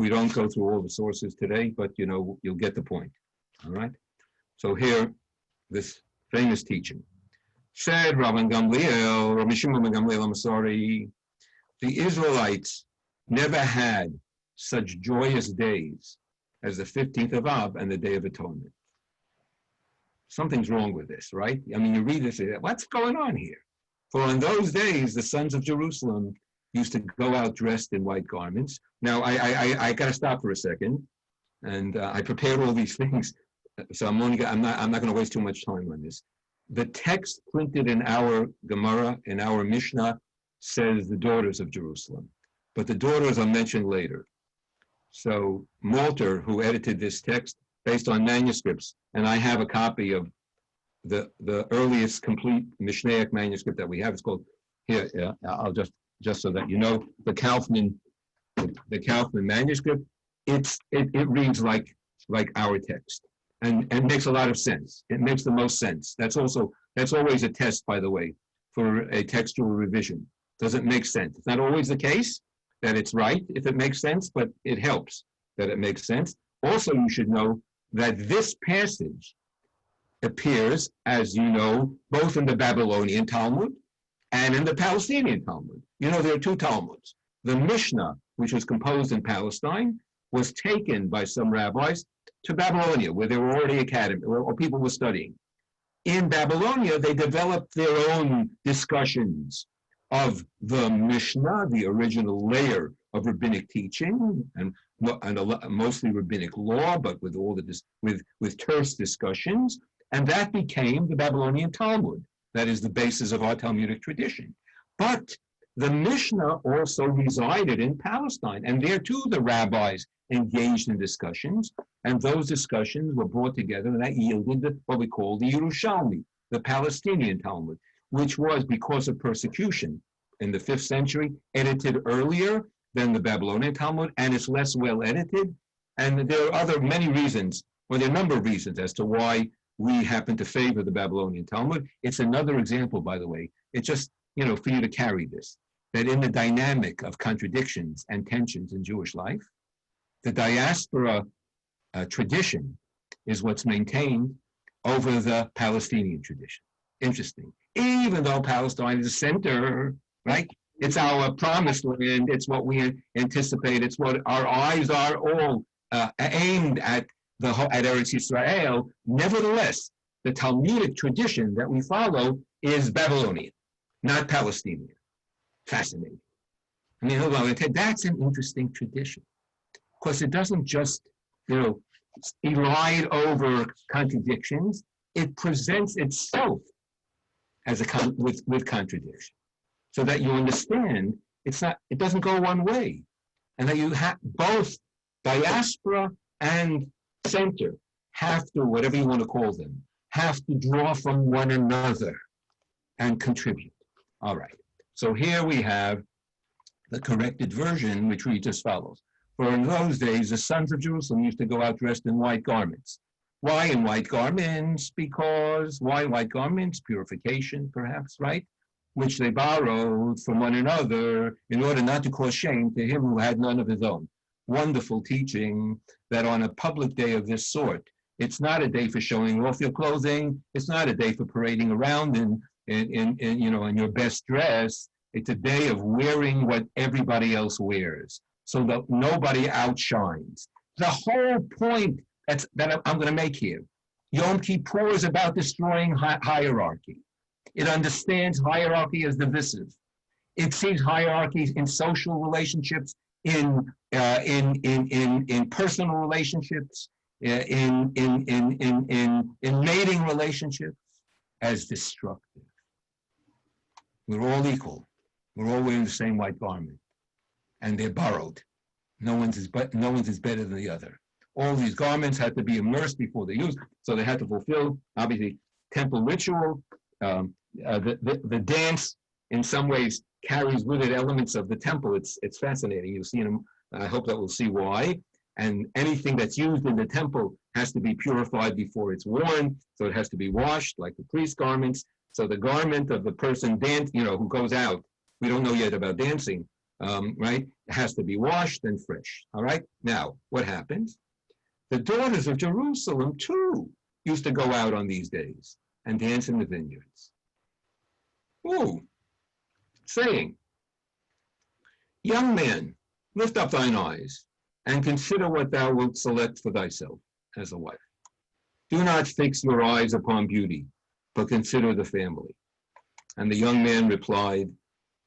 don't go through all the sources today, but you'll get the point. All right? So here, this famous teaching. Said Rabbi Gamliel, Rabbi Shimon ben Gamliel, I'm sorry, the Israelites never had such joyous days as the 15th of Ab and the Day of Atonement. Something's wrong with this, right? I mean, you read this, what's going on here? For in those days, the sons of Jerusalem used to go out dressed in white garments. Now, I got to stop for a second, and I prepared all these things, so I'm not going to waste too much time on this. The text printed in our Gemara, in our Mishnah, says the daughters of Jerusalem, but the daughters are mentioned later. So Malter, who edited this text based on manuscripts, and I have a copy of the earliest complete Mishnaic manuscript that we have. It's called here. Yeah, I'll just so that you know, the Kaufman manuscript. It reads like our text, and makes a lot of sense. It makes the most sense. That's always a test, by the way, for a textual revision. Does it make sense? It's not always the case that it's right if it makes sense, but it helps that it makes sense. Also, you should know that this passage appears, as you know, both in the Babylonian Talmud and in the Palestinian Talmud. There are two Talmuds. The Mishnah, which was composed in Palestine, was taken by some rabbis to Babylonia, where there were already academy, or people were studying. In Babylonia, they developed their own discussions of the Mishnah, the original layer of rabbinic teaching, and mostly rabbinic law, but with all with terse discussions, and that became the Babylonian Talmud. That is the basis of our Talmudic tradition. But the Mishnah also resided in Palestine, and there too the rabbis engaged in discussions, and those discussions were brought together, and that yielded what we call the Yerushalmi, the Palestinian Talmud, which was, because of persecution in the 5th century, edited earlier than the Babylonian Talmud, and it's less well edited. And there are many reasons, or there are a number of reasons as to why we happen to favor the Babylonian Talmud. It's another example, by the way. It's just, for you to carry this, that in the dynamic of contradictions and tensions in Jewish life, the diaspora tradition is what's maintained over the Palestinian tradition. Interesting. Even though Palestine is a center, right? It's our promised land. It's what we anticipate. It's what our eyes are all aimed at Eretz Yisrael. Nevertheless, the Talmudic tradition that we follow is Babylonian, not Palestinian. Fascinating. I mean, that's an interesting tradition, because it doesn't just, elide over contradictions. It presents itself as with contradiction, so that you understand it doesn't go one way, and that you have both diaspora and center have to, whatever you want to call them, have to draw from one another and contribute. All right. So here we have the corrected version, which reads as follows. For in those days, the sons of Jerusalem used to go out dressed in white garments. Why in white garments? Why white garments? Purification, perhaps, right? Which they borrowed from one another in order not to cause shame to him who had none of his own. Wonderful teaching that on a public day of this sort, it's not a day for showing off your clothing. It's not a day for parading around in your best dress. It's a day of wearing what everybody else wears, so that nobody outshines. the whole point that I'm going to make here. Yom Kippur is about destroying hierarchy. It understands hierarchy as divisive. It sees hierarchies in social relationships, in personal relationships, in mating relationships as destructive. We're all equal. We're all wearing the same white garment, and they're borrowed. No one's is better than the other. All these garments had to be immersed before they used, so they had to fulfill, obviously, temple ritual. The dance, in some ways, carries with it elements of the temple. It's fascinating. You'll see in them. I hope that we'll see why. And anything that's used in the temple has to be purified before it's worn, so it has to be washed, like the priest's garments. So the garment of the person who goes out, we don't know yet about dancing, right? It has to be washed and fresh. All right. Now, what happens? The daughters of Jerusalem too used to go out on these days and dance in the vineyards. Ooh, saying, young man, lift up thine eyes and consider what thou wilt select for thyself as a wife. Do not fix your eyes upon beauty, but consider the family. And the young man replied,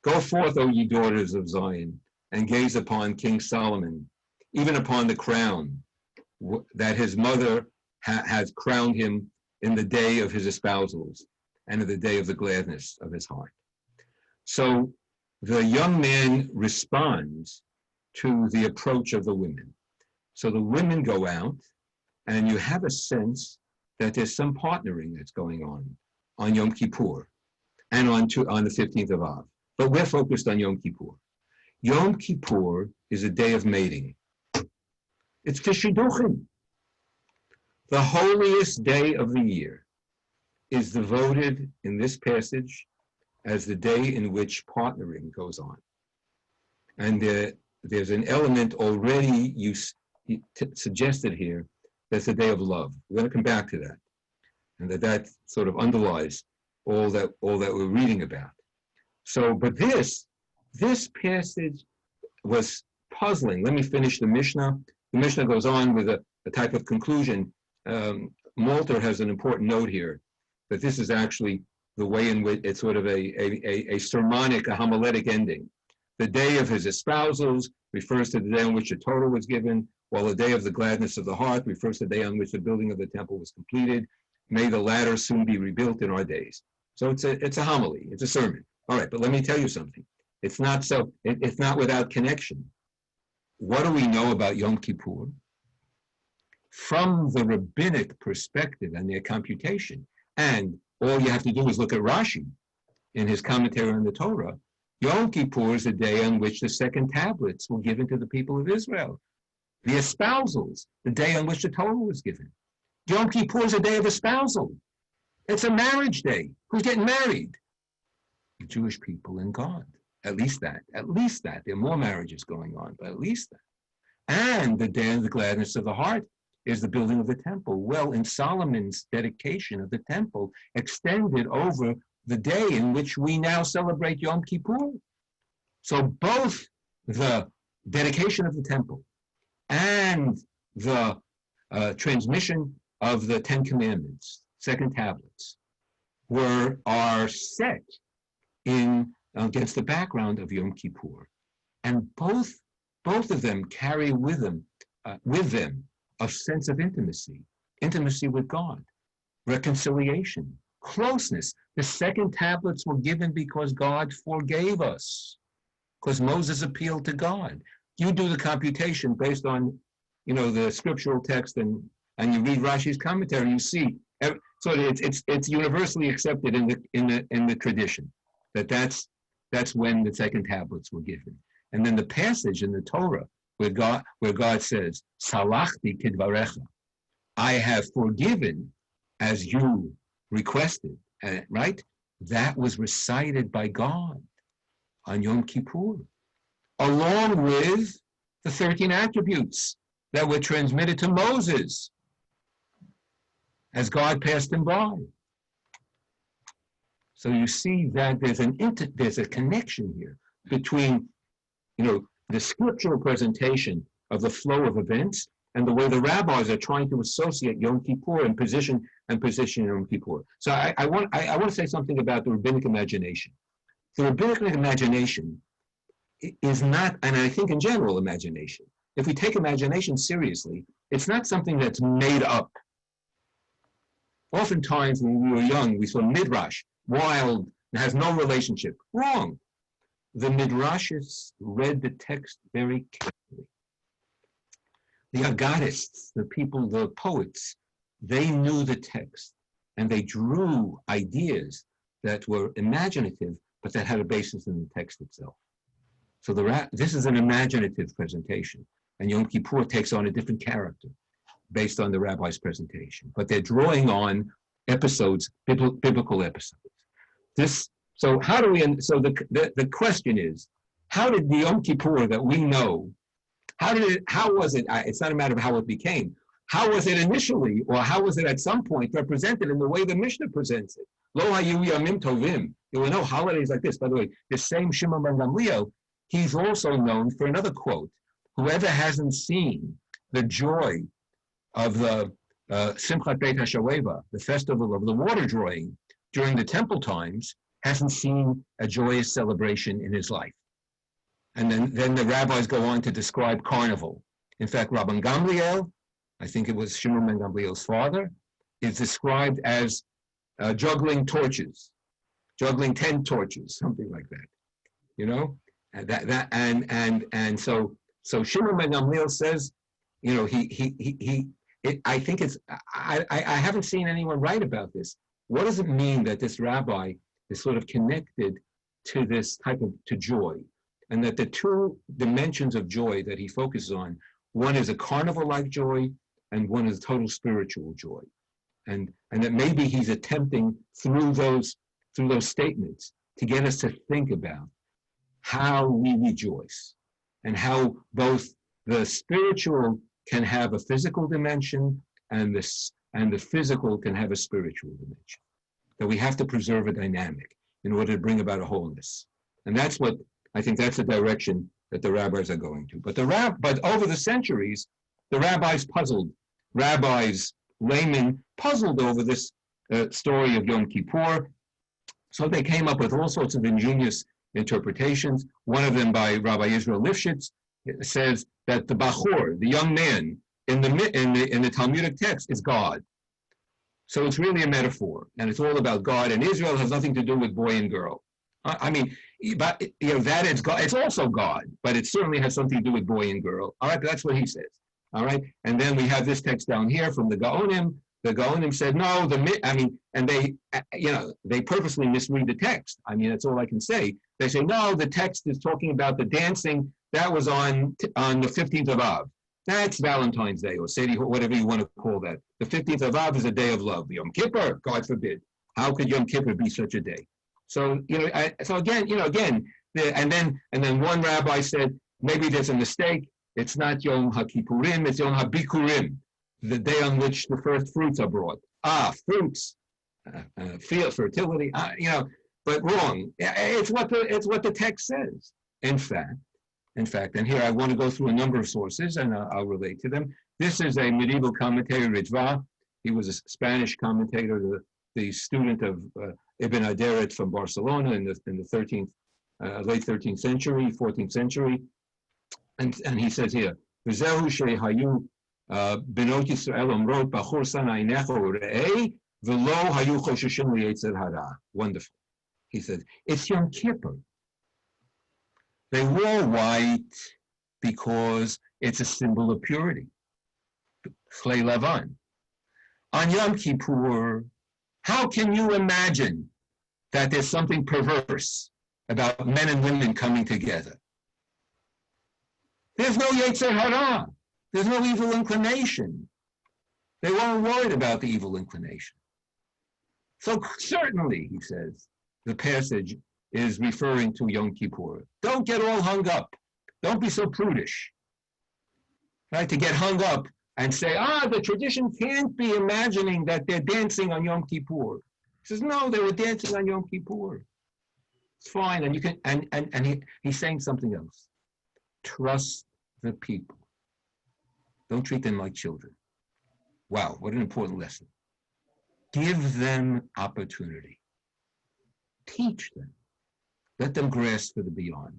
go forth, O ye daughters of Zion, and gaze upon King Solomon, even upon the crown that his mother has crowned him in the day of his espousals and in the day of the gladness of his heart. So the young man responds to the approach of the women. So the women go out, and you have a sense that there's some partnering that's going on Yom Kippur and on the 15th of Av. But we're focused on Yom Kippur. Yom Kippur is a day of mating. It's Tishiduchim. The holiest day of the year is devoted in this passage as the day in which partnering goes on. And there's an element already suggested here that's the day of love. We're going to come back to that. And that sort of underlies all that we're reading about. So, but this passage was puzzling. Let me finish the Mishnah. The Mishnah goes on with a type of conclusion. Malter has an important note here, that this is actually the way in which it's sort of a sermonic, a homiletic ending. The day of his espousals refers to the day on which the Torah was given, while the day of the gladness of the heart refers to the day on which the building of the temple was completed. May the latter soon be rebuilt in our days. So it's a homily, it's a sermon. All right, but let me tell you something. It's not without connection. What do we know about Yom Kippur? From the rabbinic perspective and their computation, and all you have to do is look at Rashi in his commentary on the Torah, Yom Kippur is the day on which the second tablets were given to the people of Israel. The espousals, the day on which the Torah was given. Yom Kippur is a day of espousal. It's a marriage day. Who's getting married? The Jewish people and God. At least that. There are more marriages going on, but at least that. And the day of the gladness of the heart is the building of the temple. Well, in Solomon's dedication of the temple extended over the day in which we now celebrate Yom Kippur. So both the dedication of the temple and the transmission of the Ten Commandments, second tablets, are set in against the background of Yom Kippur. And both of them carry with them a sense of intimacy with God, reconciliation, closeness. The second tablets were given because God forgave us, because Moses appealed to God. You do the computation based on, the scriptural text, and you read Rashi's commentary. You see, so it's universally accepted in the tradition that's when the second tablets were given. And then the passage in the Torah where God says, "Salachti kidvarecha," I have forgiven as you requested. Right? That was recited by God on Yom Kippur, along with the 13 attributes that were transmitted to Moses as God passed him by. So you see that there's a connection here between, the scriptural presentation of the flow of events and the way the rabbis are trying to associate Yom Kippur and position Yom Kippur. So I want to say something about the rabbinic imagination. The rabbinic imagination is not, and I think in general imagination, if we take imagination seriously, it's not something that's made up. Oftentimes when we were young, we saw midrash, wild, and has no relationship. Wrong. The midrashists read the text very carefully. The Aggadists, the people, the poets, they knew the text, and they drew ideas that were imaginative, but that had a basis in the text itself. So this is an imaginative presentation, and Yom Kippur takes on a different character based on the rabbi's presentation. But they're drawing on episodes, biblical episodes. So how do we? So the question is, how did the Yom Kippur that we know? How was it? It's not a matter of how it became. How was it initially, or how was it at some point represented in the way the Mishnah presents it? Lo hayu yamim tovim. There were no holidays like this. By the way, the same Shimon ben Gamliel, he's also known for another quote. Whoever hasn't seen the joy of the Simchat Beit HaShoeva, the festival of the water drawing during the temple times, hasn't seen a joyous celebration in his life. And then the rabbis go on to describe carnival. In fact, Rabban Gamliel, I think it was Shimon ben Gamliel's father, is described as juggling torches, juggling 10 torches, something like that. You know, and so Shimon ben Gamliel says, you know, I think it's, I haven't seen anyone write about this. What does it mean that this rabbi is sort of connected to this type of, to joy? And that the two dimensions of joy that he focuses on, one is a carnival-like joy, and one is total spiritual joy. And that maybe he's attempting through those statements to get us to think about how we rejoice, and how both the spiritual can have a physical dimension, and the physical can have a spiritual dimension. That we have to preserve a dynamic in order to bring about a wholeness. And that's what, I think that's the direction that the rabbis are going to. But over the centuries, the rabbis, laymen puzzled over this story of Yom Kippur. So they came up with all sorts of ingenious interpretations. One of them by Rabbi Israel Lifshitz says that the Bachur, the young man in the Talmudic text, is God. So it's really a metaphor, and it's all about God. And Israel has nothing to do with boy and girl. I mean, but you know, that is God. It's also God, but it certainly has something to do with boy and girl. All right, that's what he says. All right, and then we have this text down here from the Gaonim. The Gaonim said no. And they, you know, they purposely misread the text. I mean, that's all I can say. They say no. The text is talking about the dancing that was on the 15th of Av. That's Valentine's Day, or Seder, whatever you want to call that. The 15th of Av is a day of love. Yom Kippur, God forbid. How could Yom Kippur be such a day? So, you know, and then one rabbi said, maybe there's a mistake. It's not Yom HaKippurim, it's Yom HaBikurim, the day on which the first fruits are brought. Fruits, field, fertility, you know, but wrong. It's what the text says. In fact, and here I want to go through a number of sources, and I'll relate to them. This is a medieval commentator, Ritva. He was a Spanish commentator, the student of Ibn Aderet from Barcelona in the 13th, late 13th century, 14th century. And he says here, V'zehu shehayu benot Yisrael omrot bachur sanainecho re'ei v'lo hayu chosheshin li'etzer hara. Wonderful. He says, it's Yom Kippur. They wore white because it's a symbol of purity. Chlei Lavan. On Yom Kippur, how can you imagine that there's something perverse about men and women coming together? There's no Yetzer Hara. There's no evil inclination. They weren't worried about the evil inclination. So certainly, he says, the passage is referring to Yom Kippur. Don't get all hung up. Don't be so prudish. Right? To get hung up and say, the tradition can't be imagining that they're dancing on Yom Kippur. He says, no, they were dancing on Yom Kippur. It's fine. And you can, and he's saying something else. Trust the people. Don't treat them like children. Wow, what an important lesson. Give them opportunity. Teach them. Let them grasp for the beyond.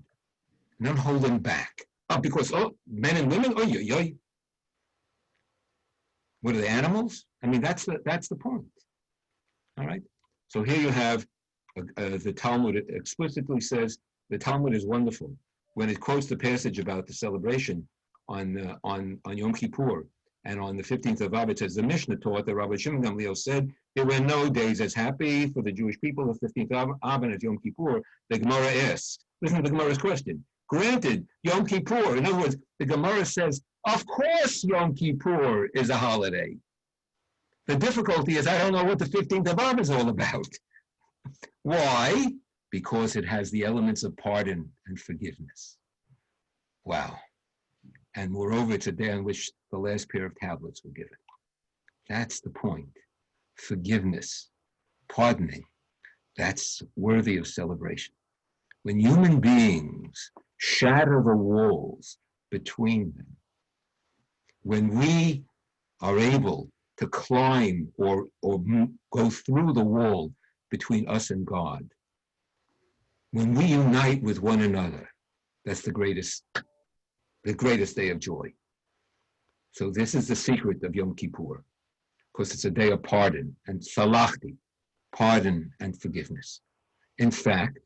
And don't hold them back. Because men and women, what are they, animals? I mean, that's the point. All right. So here you have the Talmud. It explicitly says the Talmud is wonderful when it quotes the passage about the celebration on Yom Kippur and on the 15th of Av. It says the Mishnah taught that Rabbi Shimon Gamliel said there were no days as happy for the Jewish people the 15th of Av and as Yom Kippur. The Gemara asks, listen to the Gemara's question. Granted, Yom Kippur. In other words, the Gemara says, of course Yom Kippur is a holiday. The difficulty is I don't know what the 15th of Av is all about. Why? Because it has the elements of pardon and forgiveness. Wow. And moreover, it's a day on which the last pair of tablets were given. That's the point. Forgiveness, pardoning, that's worthy of celebration. When human beings shatter the walls between them, when we are able to climb or go through the wall between us and God, when we unite with one another, that's the greatest day of joy. So this is the secret of Yom Kippur, because it's a day of pardon and salachti, pardon and forgiveness. In fact,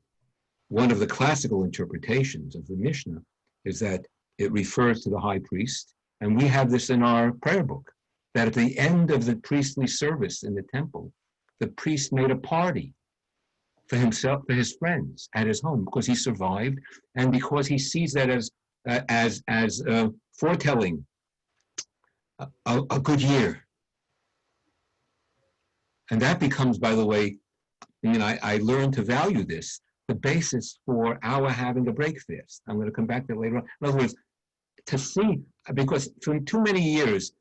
one of the classical interpretations of the Mishnah is that it refers to the high priest, and we have this in our prayer book, that at the end of the priestly service in the temple, the priest made a party for himself, for his friends at his home, because he survived, and because he sees that as foretelling a good year. And that becomes, by the way, I learned to value this, the basis for our having a break fast. I'm going to come back to that later on. In other words, to see, because for too many years,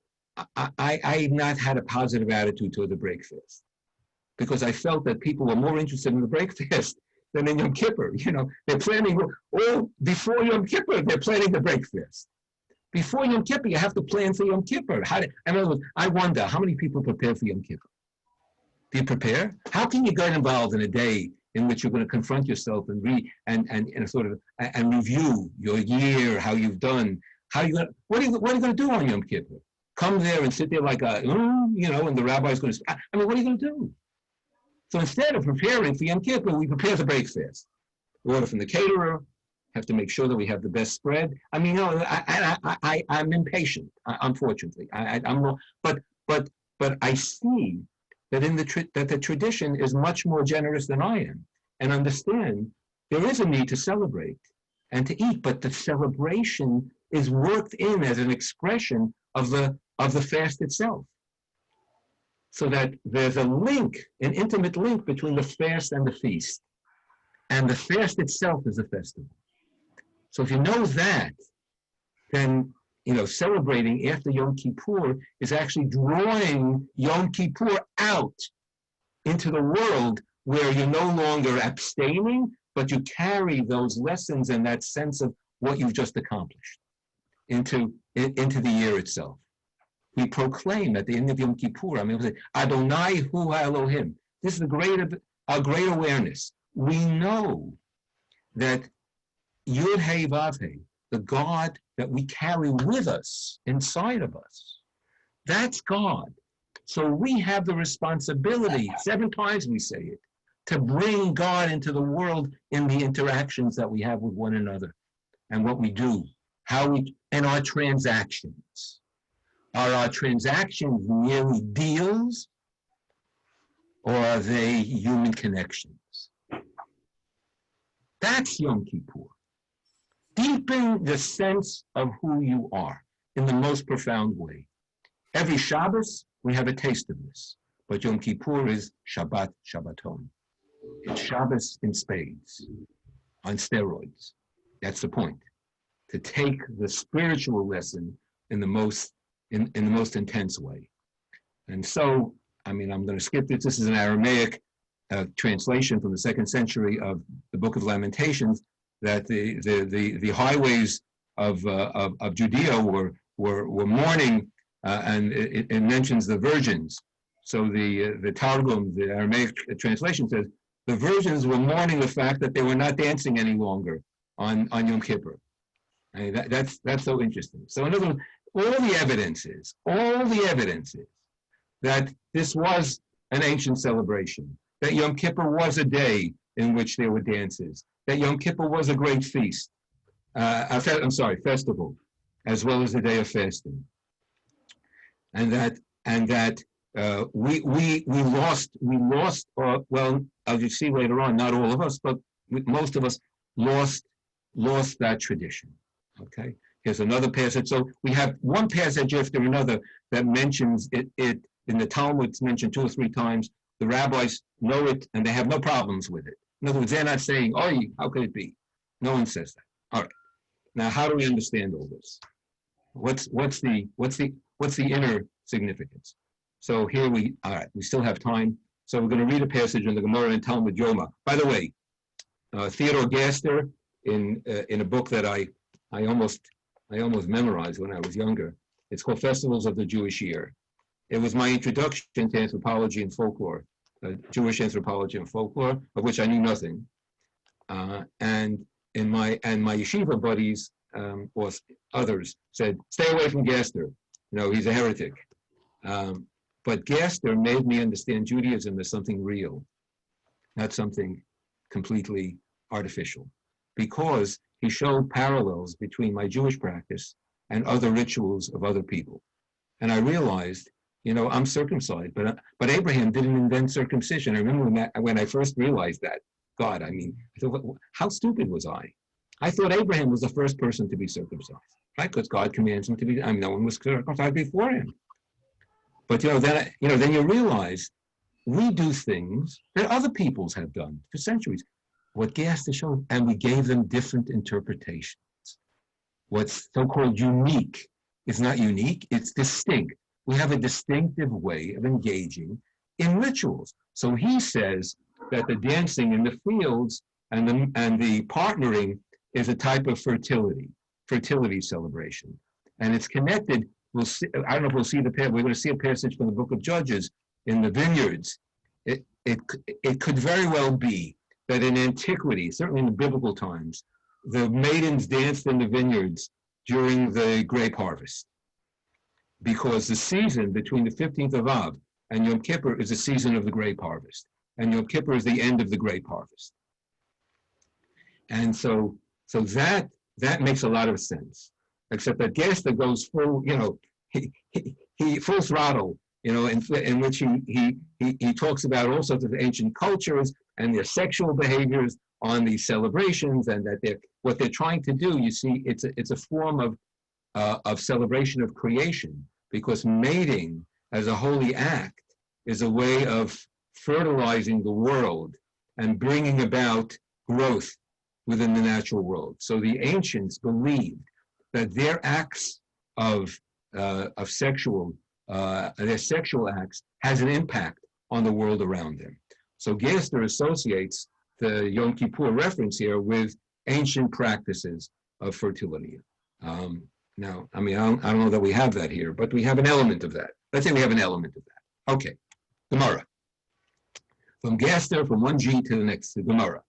I've not had a positive attitude toward the break fast, because I felt that people were more interested in the break fast than in Yom Kippur. They're planning, before Yom Kippur, they're planning the break fast. Before Yom Kippur, you have to plan for Yom Kippur. In other words, I wonder, how many people prepare for Yom Kippur? Do you prepare? How can you get involved in a day in which you're going to confront yourself and review your year, how you've done? What are you going to do on Yom Kippur? Come there and sit there like and the rabbi's going to. What are you going to do? So instead of preparing for Yom Kippur, we prepare the break fast. We order from the caterer. Have to make sure that we have the best spread. I'm impatient, unfortunately. But I see that that the tradition is much more generous than I am, and understand there is a need to celebrate and to eat, but the celebration is worked in as an expression of the fast itself, so that there's an intimate link between the fast and the feast, and the fast itself is a festival. So if you know that, then celebrating after Yom Kippur is actually drawing Yom Kippur out into the world where you're no longer abstaining, but you carry those lessons and that sense of what you've just accomplished into the year itself. We proclaim at the end of Yom Kippur, we say, Adonai Hu Elohim. This is a great awareness. We know that Yud Hey Vav Hey, the God that we carry with us, inside of us, that's God. So we have the responsibility, 7 times we say it, to bring God into the world in the interactions that we have with one another and what we do, and our transactions. Are our transactions merely deals, or are they human connections? That's Yom Kippur. Deepen the sense of who you are in the most profound way. Every Shabbos, we have a taste of this, but Yom Kippur is Shabbat Shabbaton. It's Shabbos in spades, on steroids. That's the point. To take the spiritual lesson in the most intense way. And so, I'm going to skip this. This is an Aramaic translation from the 2nd century of the Book of Lamentations, that the highways of Judea were mourning, and it mentions the virgins. So the Targum, the Aramaic translation says, the virgins were mourning the fact that they were not dancing any longer on Yom Kippur. I mean, that's so interesting. So in other words, all the evidence is that this was an ancient celebration, that Yom Kippur was a day in which there were dances, that Yom Kippur was a great feast, festival, as well as a day of fasting, and that we lost. Well, as you see later on, not all of us, but most of us lost that tradition. Okay, here's another passage. So we have one passage after another that mentions it in the Talmud. It's mentioned 2 or 3 times. The rabbis know it and they have no problems with it. In other words, they're not saying, "Oh, how could it be?" No one says that. All right. Now, how do we understand all this? What's the inner significance? So here we still have time. So we're going to read a passage in the Gemara in Talmud Yoma. By the way, Theodore Gaster in a book that I almost memorized when I was younger. It's called Festivals of the Jewish Year. It was my introduction to anthropology and folklore, Jewish anthropology and folklore, of which I knew nothing. And my yeshiva buddies or others said, "Stay away from Gaster. He's a heretic." But Gaster made me understand Judaism as something real, not something completely artificial, because he showed parallels between my Jewish practice and other rituals of other people. And I realized, I'm circumcised, but Abraham didn't invent circumcision. I remember when I first realized that. God, I thought, how stupid was I? I thought Abraham was the first person to be circumcised, right? Because God commands him to be. No one was circumcised before him. But then you realize we do things that other peoples have done for centuries. What Gaster showed, and we gave them different interpretations. What's so-called unique is not unique; it's distinct. We have a distinctive way of engaging in rituals. So he says that the dancing in the fields and the partnering is a type of fertility celebration, and it's connected. We'll see. I don't know if we'll see the passage. We're going to see a passage from the Book of Judges in the vineyards. It could very well be that in antiquity, certainly in the biblical times, the maidens danced in the vineyards during the grape harvest, because the season between the 15th of Av and Yom Kippur is the season of the grape harvest, and Yom Kippur is the end of the grape harvest. And so that makes a lot of sense, except that Gaster goes full, he full throttle, in which he talks about all sorts of ancient cultures and their sexual behaviors on these celebrations, and that what they're trying to do. You see, it's a form of celebration of creation, because mating as a holy act is a way of fertilizing the world and bringing about growth within the natural world. So the ancients believed that their acts of sexual acts has an impact on the world around them. So Gaster associates the Yom Kippur reference here with ancient practices of fertility. Now, I don't know that we have that here, but we have an element of that. Let's say we have an element of that. Okay, Gemara. From Gaster, from one G to the next, to Gemara.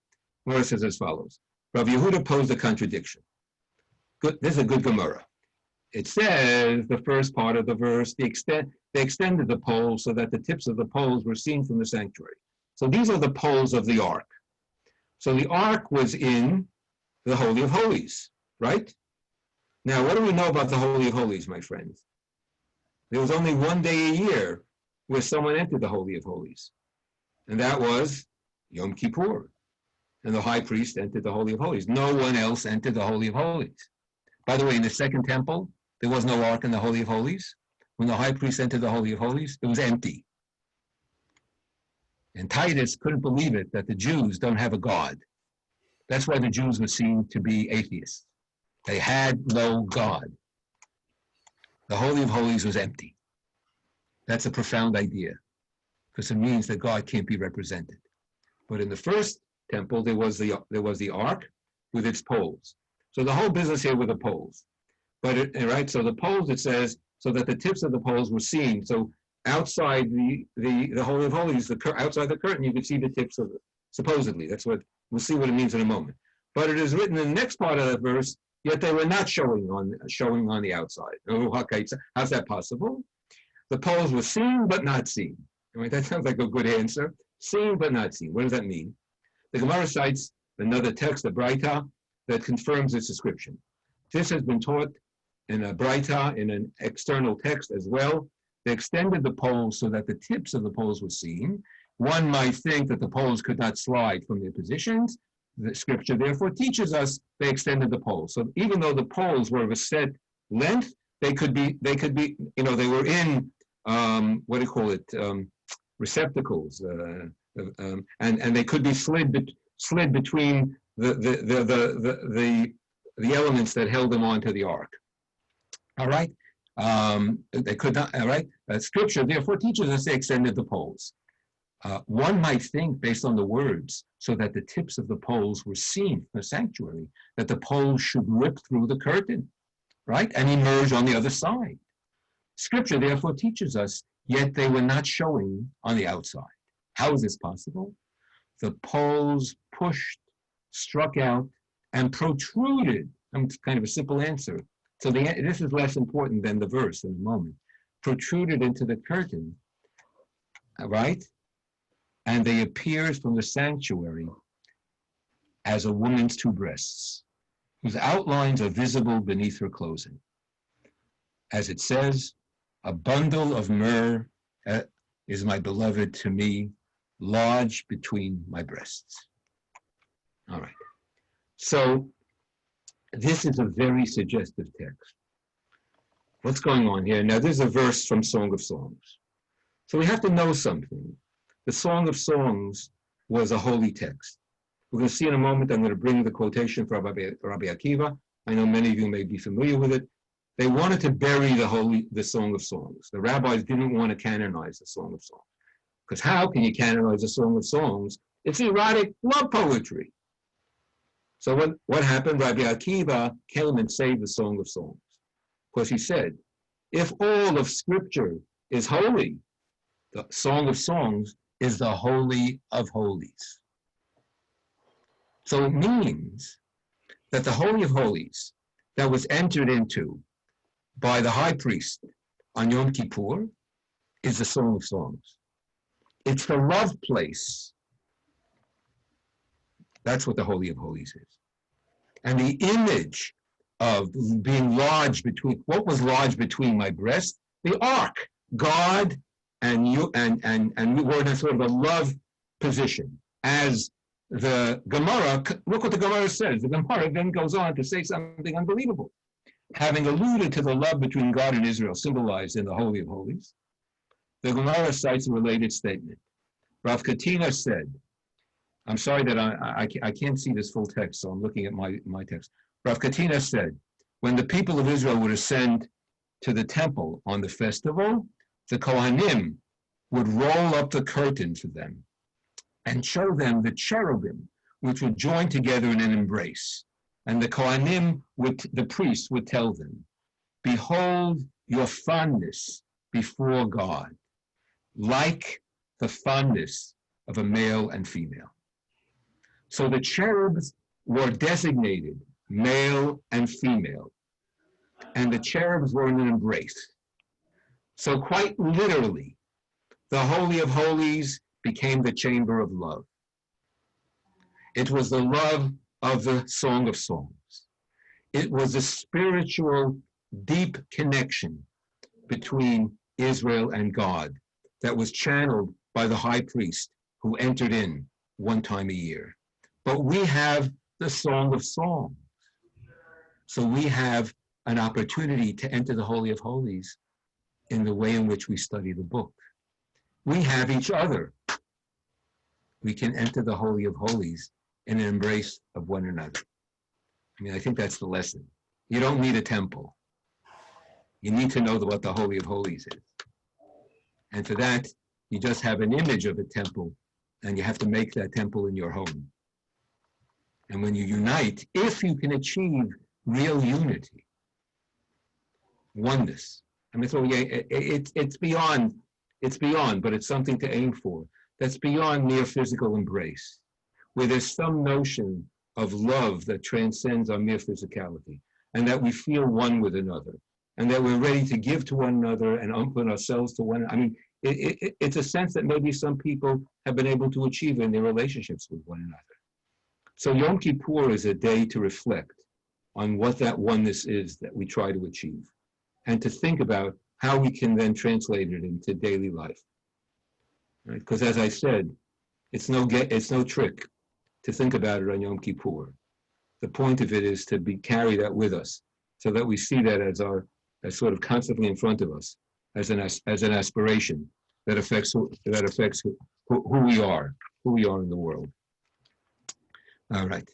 Gemara says as follows. Rav Yehuda posed a contradiction. Good, this is a good Gemara. It says, the first part of the verse, they extended the poles so that the tips of the poles were seen from the sanctuary. So these are the poles of the ark. So the ark was in the Holy of Holies, right? Now, what do we know about the Holy of Holies, my friends? There was only one day a year where someone entered the Holy of Holies, and that was Yom Kippur. And the high priest entered the Holy of Holies. No one else entered the Holy of Holies. By the way, in the second temple, there was no ark in the Holy of Holies. When the high priest entered the Holy of Holies, it was empty. And Titus couldn't believe it that the Jews don't have a God. That's why the Jews were seen to be atheists. They had no God. The Holy of Holies was empty. That's a profound idea, because it means that God can't be represented. But in the first temple, there was the ark with its poles. So the whole business here with the poles. But right, so the poles, it says, so that the tips of the poles were seen. So outside the Holy of Holies, outside the curtain, you could see the tips of it. Supposedly, that's what we'll see what it means in a moment. But it is written in the next part of that verse, yet they were not showing on the outside. Oh, okay, so how's that possible? The poles were seen but not seen. Right, that sounds like a good answer. Seen but not seen. What does that mean? The Gemara cites another text, the Braita, that confirms this description. This has been taught in a Braita, in an external text as well. They extended the poles so that the tips of the poles were seen. One might think that the poles could not slide from their positions. The scripture therefore teaches us they extended the poles. So even though the poles were of a set length, they could be, they were in, receptacles, and they could be slid between the elements that held them onto the ark. All right, they could not. All right, scripture therefore teaches us they extended the poles. One might think, based on the words, so that the tips of the poles were seen from the sanctuary, that the poles should rip through the curtain, right, and emerge on the other side. Scripture therefore teaches us, yet they were not showing on the outside. How is this possible? The poles pushed, struck out, and protruded. It's kind of a simple answer. So this is less important than the verse in a moment. Protruded into the curtain, right? And they appeared from the sanctuary as a woman's two breasts, whose outlines are visible beneath her clothing. As it says, a bundle of myrrh is my beloved to me, lodged between my breasts. All right. So this is a very suggestive text. What's going on here? Now, there's a verse from Song of Songs. So we have to know something. The Song of Songs was a holy text. We're going to see in a moment, I'm going to bring the quotation from Rabbi Akiva. I know many of you may be familiar with it. They wanted to bury the Song of Songs. The rabbis didn't want to canonize the Song of Songs. Because how can you canonize a Song of Songs? It's erotic love poetry. So what happened? Rabbi Akiva came and saved the Song of Songs. Because he said, if all of Scripture is holy, the Song of Songs is the Holy of Holies. So it means that the Holy of Holies that was entered into by the high priest on Yom Kippur is the Song of Songs. It's the love place. That's what the Holy of Holies is. And the image of being lodged between, what was lodged between my breasts? The ark, God and you, and we were in a sort of a love position. As the Gemara, look what the Gemara says. The Gemara then goes on to say something unbelievable. Having alluded to the love between God and Israel symbolized in the Holy of Holies, the Gemara cites a related statement. Rav Katina said, I'm sorry that I can't see this full text, so I'm looking at my text. Rav Katina said, when the people of Israel would ascend to the temple on the festival, the Kohanim would roll up the curtain for them and show them the cherubim, which would join together in an embrace. And the Kohanim, the priests, would tell them, behold your fondness before God, like the fondness of a male and female. So the cherubs were designated male and female, and the cherubs were in an embrace. So quite literally, the Holy of Holies became the chamber of love. It was the love of the Song of Songs. It was a spiritual, deep connection between Israel and God that was channeled by the high priest who entered in one time a year. But we have the Song of Songs. So we have an opportunity to enter the Holy of Holies in the way in which we study the book. We have each other. We can enter the Holy of Holies in an embrace of one another. I mean, I think that's the lesson. You don't need a temple. You need to know what the Holy of Holies is. And for that, you just have an image of a temple, and you have to make that temple in your home. And when you unite, if you can achieve real unity, oneness. I mean, so it's beyond, but it's something to aim for. That's beyond mere physical embrace, where there's some notion of love that transcends our mere physicality, and that we feel one with another, and that we're ready to give to one another and open ourselves to one. I mean, it's a sense that maybe some people have been able to achieve in their relationships with one another. So Yom Kippur is a day to reflect on what that oneness is that we try to achieve, and to think about how we can then translate it into daily life. Right? Because as I said, it's no trick to think about it on Yom Kippur. The point of it is to carry that with us, so that we see that as sort of constantly in front of us, as an aspiration that affects who we are in the world. All right.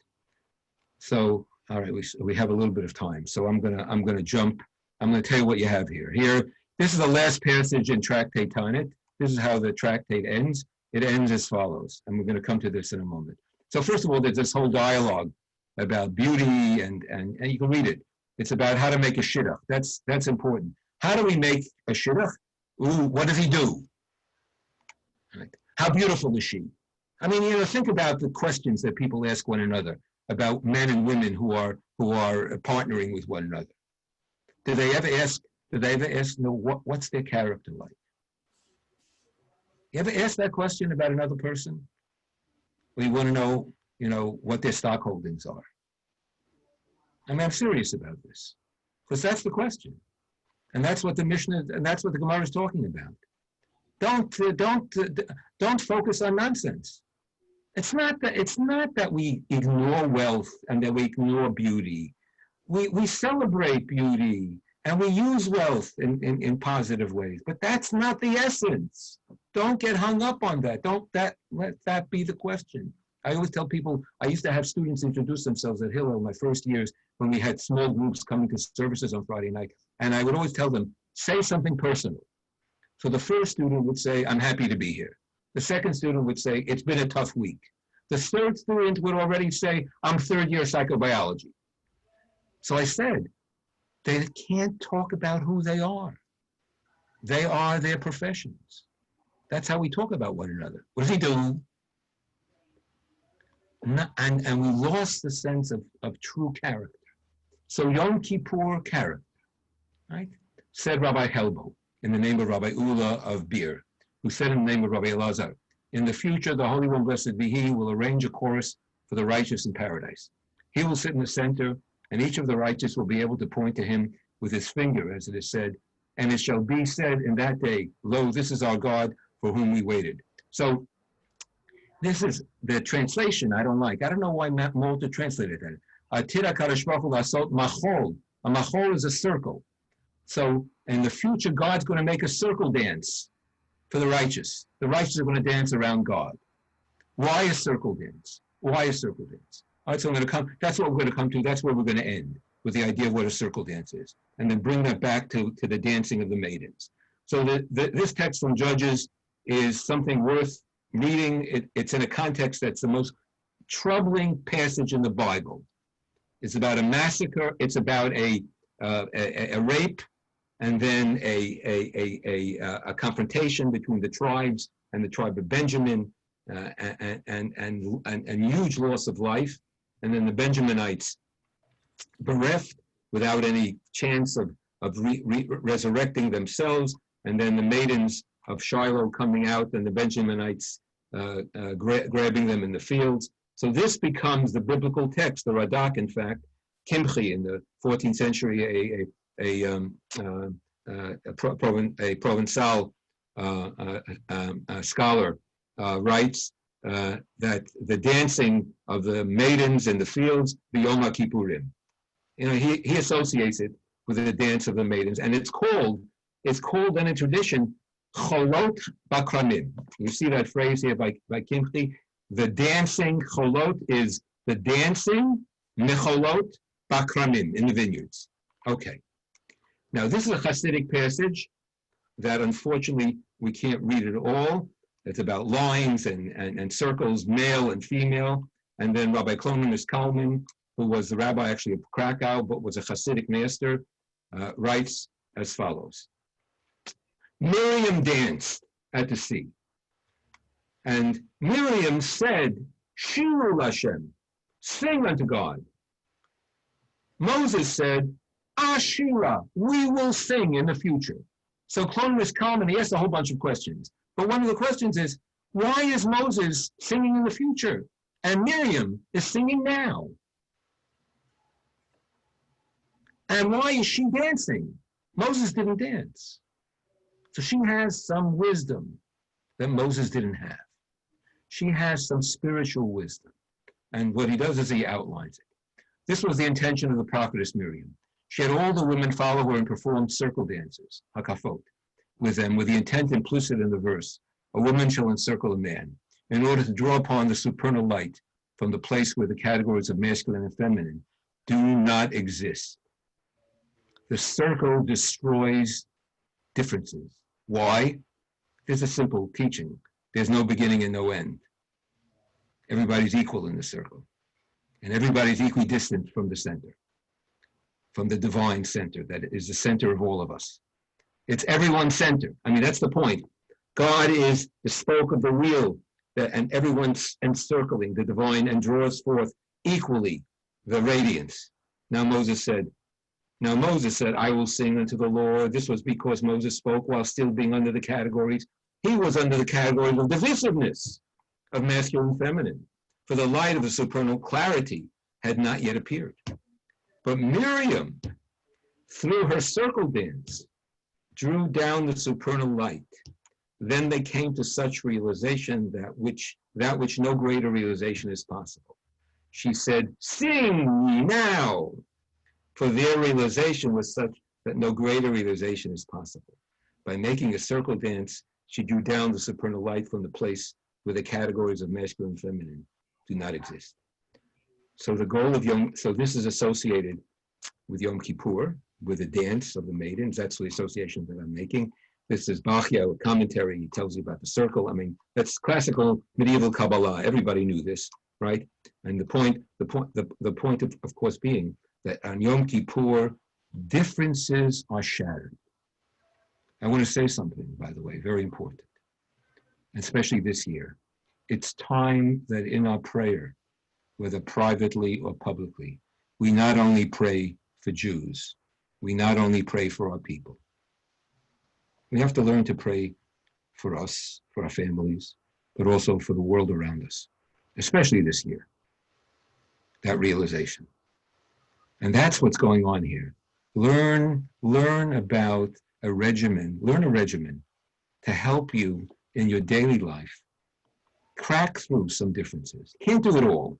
So, all right, we have a little bit of time, so I'm gonna jump. I'm gonna tell you what you have here. This is the last passage in Tractate Atonement. This is how the tractate ends. It ends as follows, and we're going to come to this in a moment. So first of all, there's this whole dialogue about beauty, and you can read it. It's about how to make a shidduch. That's important. How do we make a shidduch? Ooh, what does he do? Right. How beautiful is she? I mean, think about the questions that people ask one another about men and women who are partnering with one another. Do they ever ask, what's their character like? You ever ask that question about another person? Well, you want to know, what their stock holdings are. I mean, I'm serious about this, because that's the question, and that's what the Mishnah, and that's what the Gemara is talking about. Don't focus on nonsense. It's not that we ignore wealth and that we ignore beauty. We celebrate beauty and we use wealth in positive ways, but that's not the essence. Don't get hung up on that. Let that be the question. I always tell people, I used to have students introduce themselves at Hillel in my first years when we had small groups coming to services on Friday night. And I would always tell them, say something personal. So the first student would say, I'm happy to be here. The second student would say, it's been a tough week. The third student would already say, I'm third year psychobiology. So I said, they can't talk about who they are. They are their professions. That's how we talk about one another. What does he do? And we lost the sense of true character. So Yom Kippur character, right? Said Rabbi Helbo, in the name of Rabbi Ula of Bir, who said in the name of Rabbi Elazar, in the future, the Holy One, blessed be He, will arrange a chorus for the righteous in paradise. He will sit in the center, and each of the righteous will be able to point to him with his finger, as it is said, and it shall be said in that day, lo, this is our God for whom we waited. So this is the translation I don't like. I don't know why Malta translated that. Atira Kadosh Baruch Hu lasot machol. A machol is a circle. So in the future, God's going to make a circle dance for the righteous. The righteous are going to dance around God. Why a circle dance? Why a circle dance? All right, so that's what we're going to come to. That's where we're going to end, with the idea of what a circle dance is, and then bring that back to the dancing of the maidens. So this text from Judges is something worth reading. It's in a context that's the most troubling passage in the Bible. It's about a massacre. It's about a rape, and then a confrontation between the tribes and the tribe of Benjamin, and huge loss of life. And then the Benjaminites bereft without any chance of resurrecting themselves. And then the maidens of Shiloh coming out, and the Benjaminites grabbing them in the fields. So this becomes the biblical text. The Radak, in fact, Kimchi in the 14th century, a Provençal scholar writes that the dancing of the maidens in the fields, the Yom Kippurim. He associates it with the dance of the maidens, and it's called then in tradition Cholot Bakramim. You see that phrase here by Kimchi. The dancing Cholot is the dancing Mecholot Bakramim in the vineyards. Okay. Now this is a Hasidic passage that unfortunately we can't read at all. It's about lines and circles, male and female. And then Rabbi Klonimus Kalman, who was the rabbi actually of Krakow, but was a Hasidic master, writes as follows. Miriam danced at the sea. And Miriam said, Shiru Lashem, sing unto God. Moses said, Ashira, we will sing in the future. So Clone is calm and he asked a whole bunch of questions. But one of the questions is, why is Moses singing in the future? And Miriam is singing now. And why is she dancing? Moses didn't dance. So she has some wisdom that Moses didn't have. She has some spiritual wisdom. And what he does is he outlines it. This was the intention of the prophetess Miriam. She had all the women follow her and perform circle dances, hakafot, with them, with the intent implicit in the verse, a woman shall encircle a man, in order to draw upon the supernal light from the place where the categories of masculine and feminine do not exist. The circle destroys differences. Why? There's a simple teaching. There's no beginning and no end. Everybody's equal in the circle. And everybody's equidistant from the center, from the divine center that is the center of all of us. It's everyone's center. I mean, that's the point. God is the spoke of the wheel, and everyone's encircling the divine and draws forth equally the radiance. Now Moses said, I will sing unto the Lord. This was because Moses spoke while still being under the categories. He was under the category of divisiveness of masculine and feminine, for the light of the supernal clarity had not yet appeared. But Miriam, through her circle dance, drew down the supernal light. Then they came to such realization that which no greater realization is possible. She said, sing ye now, for their realization was such that no greater realization is possible. By making a circle dance, she drew down the supernal light from the place where the categories of masculine and feminine do not exist. So the goal of so this is associated with Yom Kippur, with the dance of the maidens. That's the association that I'm making. This is Bachya, a commentary. He tells you about the circle. I mean, that's classical medieval Kabbalah. Everybody knew this, right? And the point of course being that on Yom Kippur, differences are shattered. I want to say something, by the way, very important, especially this year. It's time that in our prayer, whether privately or publicly, we not only pray for Jews, we not only pray for our people. We have to learn to pray for us, for our families, but also for the world around us, especially this year, that realization. And that's what's going on here. Learn about a regimen, learn a regimen to help you in your daily life crack through some differences. Can't do it all.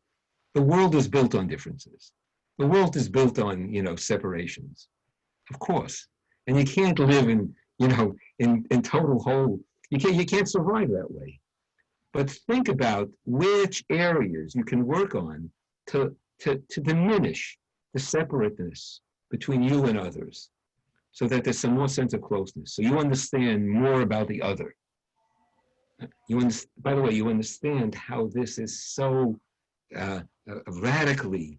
The world is built on differences. The world is built on, separations, of course. And you can't live in total whole. You can't survive that way. But think about which areas you can work on to diminish the separateness between you and others, so that there's some more sense of closeness. So you understand more about the other. By the way, you understand how this is so radically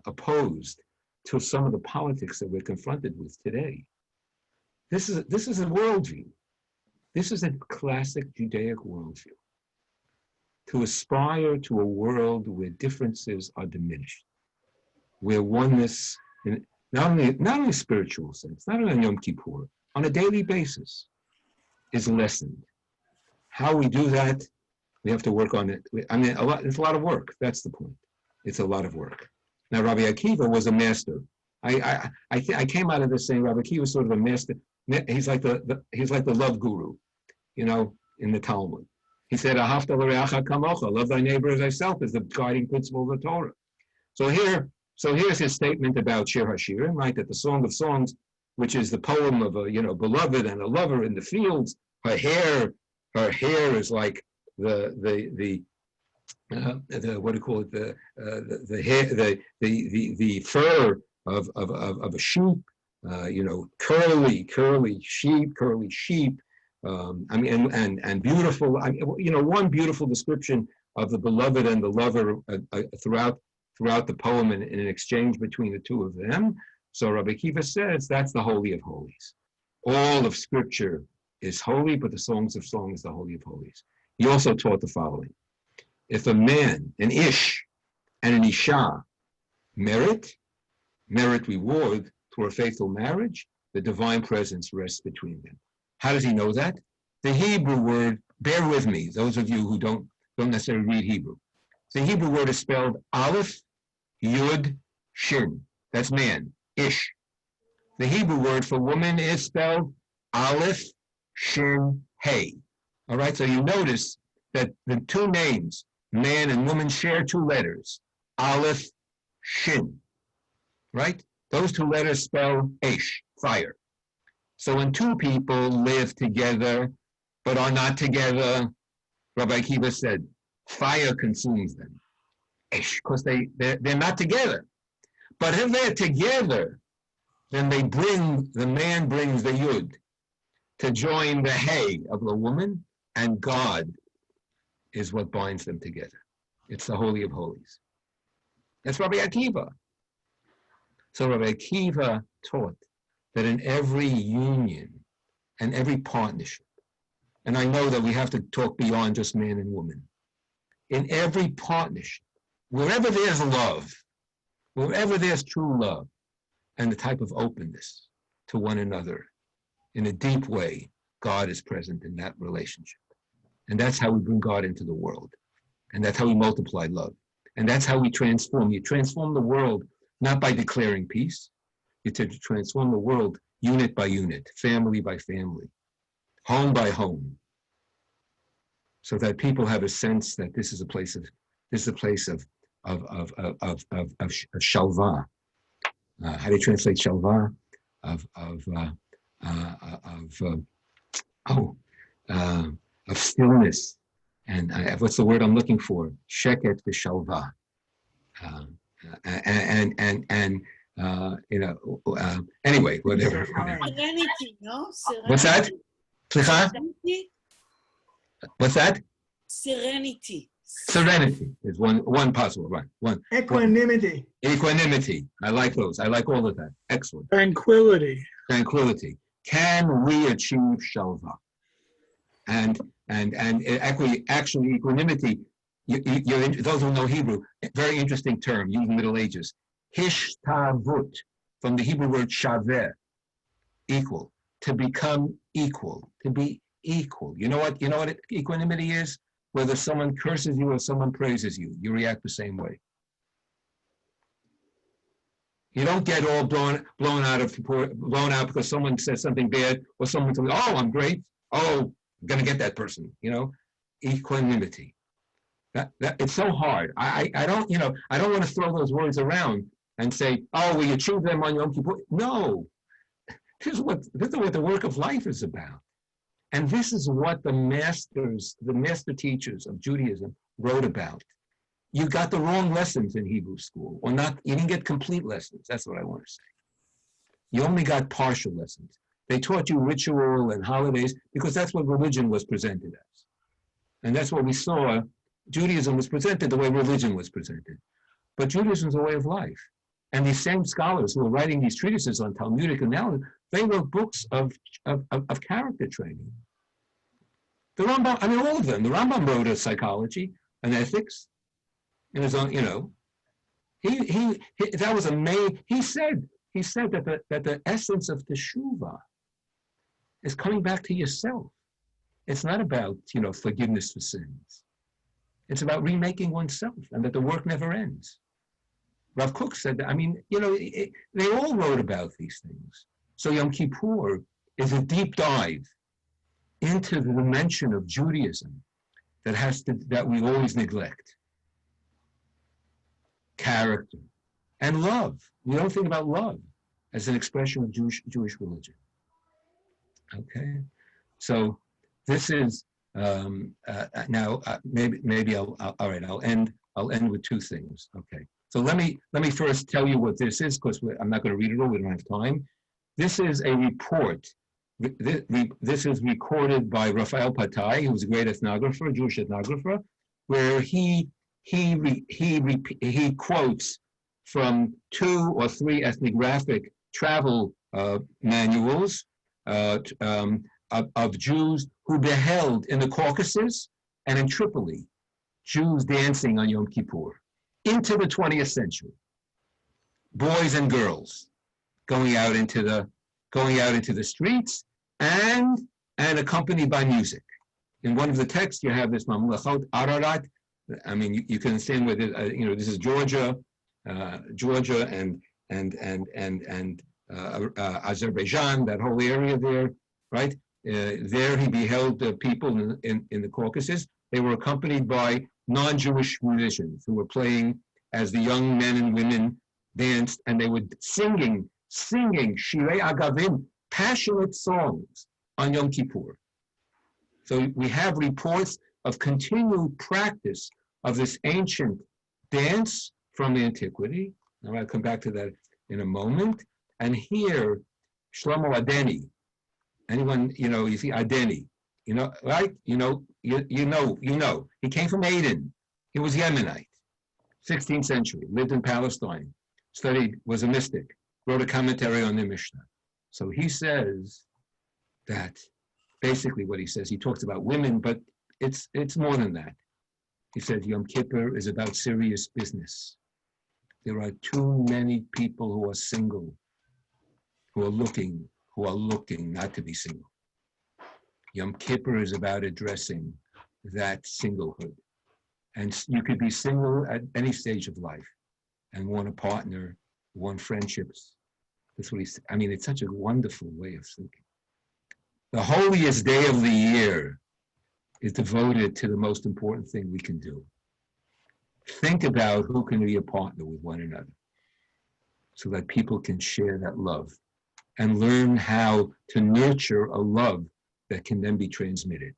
opposed to some of the politics that we're confronted with today. This is a worldview. This is a classic Judaic worldview. To aspire to a world where differences are diminished, where oneness, in not only spiritual sense, not only on Yom Kippur, on a daily basis, is lessened. How we do that, we have to work on it. It's a lot of work. That's the point. It's a lot of work. Now, Rabbi Akiva was a master. I came out of this saying Rabbi Akiva was sort of a master. He's like the love guru, in the Talmud. He said, "Ahavta l'reacha kamocha," love thy neighbor as thyself, is the guiding principle of the Torah. So here's his statement about Shir HaShirim, right? That the Song of Songs, which is the poem of a beloved and a lover in the fields, her hair is like the what do you call it? The hair, the fur of a sheep, curly sheep. And beautiful. One beautiful description of the beloved and the lover throughout the poem, in an exchange between the two of them. So Rabbi Akiva says that's the Holy of Holies. All of Scripture is holy, but the Songs of Songs is the Holy of Holies. He also taught the following. If a man, an Ish, and an Isha merit reward through a faithful marriage, the divine presence rests between them. How does he know that? The Hebrew word, bear with me, those of you who don't necessarily read Hebrew. The Hebrew word is spelled Aleph, Yud, Shin. That's man, Ish. The Hebrew word for woman is spelled Aleph, Shin, Hey. All right, so you notice that the two names, man and woman, share two letters, Aleph, Shin, right? Those two letters spell Esh, fire. So when two people live together but are not together, Rabbi Akiva said, fire consumes them. Esh, because they're not together. But if they're together, then the man brings the Yud to join the Hey of the woman, and God is what binds them together. It's the Holy of Holies. That's Rabbi Akiva. So Rabbi Akiva taught that in every union and every partnership, and I know that we have to talk beyond just man and woman, in every partnership, wherever there's love, wherever there's true love, and the type of openness to one another, in a deep way, God is present in that relationship. And that's how we bring God into the world. And that's how we multiply love. And that's how we transform. You transform the world not by declaring peace. You transform the world unit by unit, family by family, home by home, so that people have a sense that this is a place of shalva. How do you translate shalva? Of stillness, and what's the word I'm looking for? Sheket v'shalva. Anyway, whatever. Serenity, no? What's that? Serenity? What's that? Serenity. Serenity is one possible, right? One. Equanimity. Equanimity. I like those. I like all of that. Excellent. Tranquility. Tranquility. Can we achieve shalva? And actually equanimity, those who know Hebrew, very interesting term, used in the Middle Ages. Hishtavut, from the Hebrew word shaveh, equal, to become equal, to be equal. You know what equanimity is? Whether someone curses you or someone praises you, you react the same way. You don't get all blown out because someone says something bad, or someone says, "Oh, I'm great. Oh, I'm gonna get that person." Equanimity. That it's so hard. I don't want to throw those words around and say, "Oh, we achieve them on Yom Kippur." No, this is what the work of life is about, and this is what the master teachers of Judaism wrote about. You got the wrong lessons in Hebrew school, or not. You didn't get complete lessons. That's what I want to say. You only got partial lessons. They taught you ritual and holidays because that's what religion was presented as. And that's what we saw. Judaism was presented the way religion was presented. But Judaism is a way of life. And these same scholars who are writing these treatises on Talmudic analysis, they wrote books of character training. The Rambam, all of them. The Rambam wrote a psychology, an ethics, in his own, that was amazing. He said that the essence of teshuvah is coming back to yourself. It's not about, forgiveness for sins. It's about remaking oneself, and that the work never ends. Rav Kook said that. They all wrote about these things. So Yom Kippur is a deep dive into the dimension of Judaism that we always neglect. Character and love. We don't think about love as an expression of Jewish religion. Okay, so this is now maybe I'll end with two things. Okay, so let me first tell you what this is, because I'm not going to read it all. We don't have time. This is a report. This is recorded by Raphael Patai, who was a great ethnographer, Jewish ethnographer, where he quotes from 2 or 3 ethnographic travel manuals of Jews who beheld in the Caucasus and in Tripoli Jews dancing on Yom Kippur into the 20th century. Boys and girls going out into the streets and accompanied by music. In one of the texts, you have this Mamlechot Ararat. I mean, you can understand with it. This is Georgia and Azerbaijan, that whole area there, right? There he beheld the people in the Caucasus. They were accompanied by non-Jewish musicians who were playing as the young men and women danced, and they were singing Shirei Agavim, passionate songs on Yom Kippur. So we have reports of continued practice of this ancient dance from the antiquity. And I'll come back to that in a moment. And here, Shlomo Adeni, anyone, you see Adeni, right? You know. He came from Aden. He was Yemenite, 16th century, lived in Palestine, studied, was a mystic, wrote a commentary on the Mishnah. So he says that, basically what he says, he talks about women, but it's more than that. He said Yom Kippur is about serious business. There are too many people who are single, who are looking not to be single. Yom Kippur is about addressing that singlehood. And you could be single at any stage of life and want a partner, want friendships. That's what he said. I mean, it's such a wonderful way of thinking. The holiest day of the year is devoted to the most important thing we can do. Think about who can be a partner with one another so that people can share that love and learn how to nurture a love that can then be transmitted.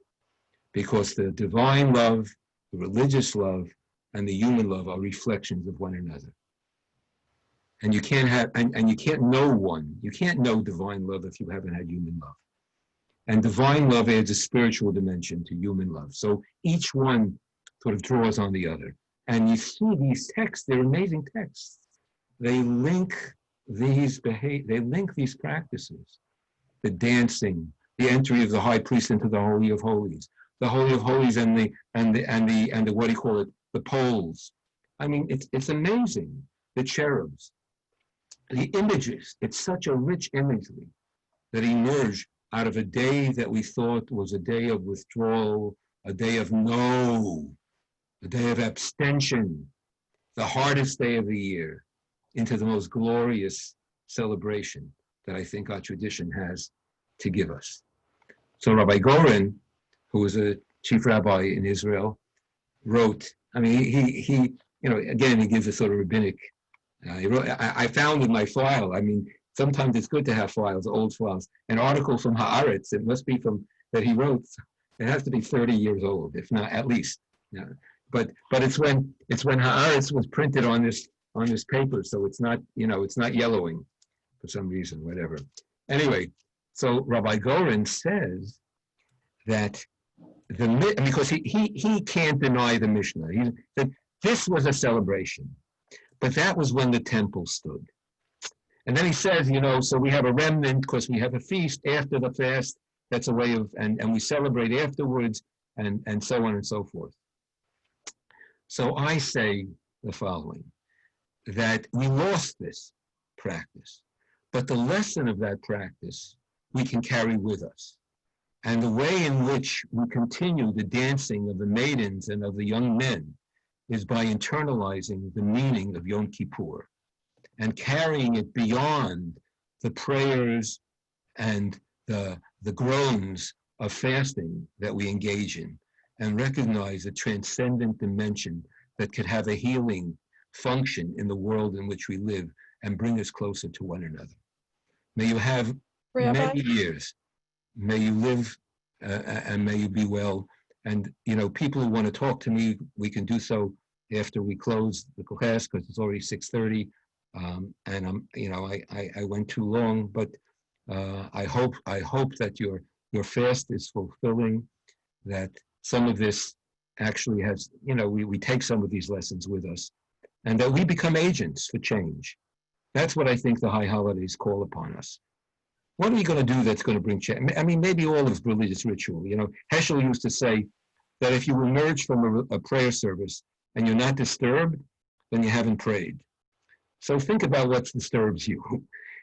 Because the divine love, the religious love, and the human love are reflections of one another. And you can't have, and you can't know divine love if you haven't had human love. And divine love adds a spiritual dimension to human love. So each one sort of draws on the other. And you see these texts, they're amazing texts. They link these practices, the dancing, the entry of the high priest into the Holy of Holies and the what do you call it, the poles. I mean, it's amazing. The cherubs, the images, it's such a rich imagery that emerged out of a day that we thought was a day of withdrawal, a day of no, a day of abstention, the hardest day of the year, into the most glorious celebration that I think our tradition has to give us. So Rabbi Goren, who was a chief rabbi in Israel, wrote, I mean, he again, he gives a sort of rabbinic, he wrote, I found in my file, I mean, sometimes it's good to have files, old files, an article from Haaretz, it must be from, that he wrote, it has to be 30 years old, if not at least. Yeah. But it's when Haaretz was printed on this paper, so it's not, it's not yellowing for some reason, whatever. Anyway, so Rabbi Goren says that because he can't deny the Mishnah. He said this was a celebration, but that was when the temple stood. And then he says, so we have a remnant because we have a feast after the fast. That's a way of, and we celebrate afterwards, and so on and so forth. So I say the following, that we lost this practice, but the lesson of that practice we can carry with us. And the way in which we continue the dancing of the maidens and of the young men is by internalizing the meaning of Yom Kippur and carrying it beyond the prayers and the groans of fasting that we engage in, and recognize a transcendent dimension that could have a healing function in the world in which we live and bring us closer to one another. May you have many years. May you live and may you be well. And, people who want to talk to me, we can do so after we close the class because it's already 6:30. And I went too long, but I hope that your fast is fulfilling, that some of this actually has, we take some of these lessons with us, and that we become agents for change. That's what I think the high holidays call upon us. What are we going to do that's going to bring change? I mean, maybe all of religious ritual. Heschel used to say that if you emerge from a prayer service and you're not disturbed, then you haven't prayed. So think about what disturbs you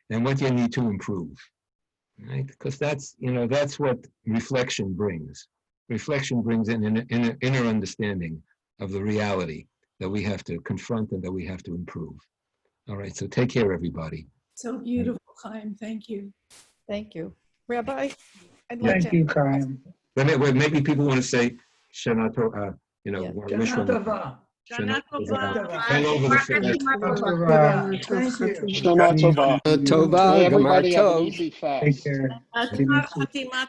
and what you need to improve, right? Because that's what reflection brings. Reflection brings in an inner understanding of the reality that we have to confront and that we have to improve. All right, so take care, everybody. So beautiful, Chaim. Thank you. Thank you. Rabbi, I'd Yeah. like Thank to. you, Chaim. Maybe people want to say Shana Tova, Yeah. wish Shana them Tova. Shana Tova. all over the Shana Tova. Thank you. Shana Tova. Tova, Hey, Gamar everybody have an Tov. easy Take fast. care. Chatima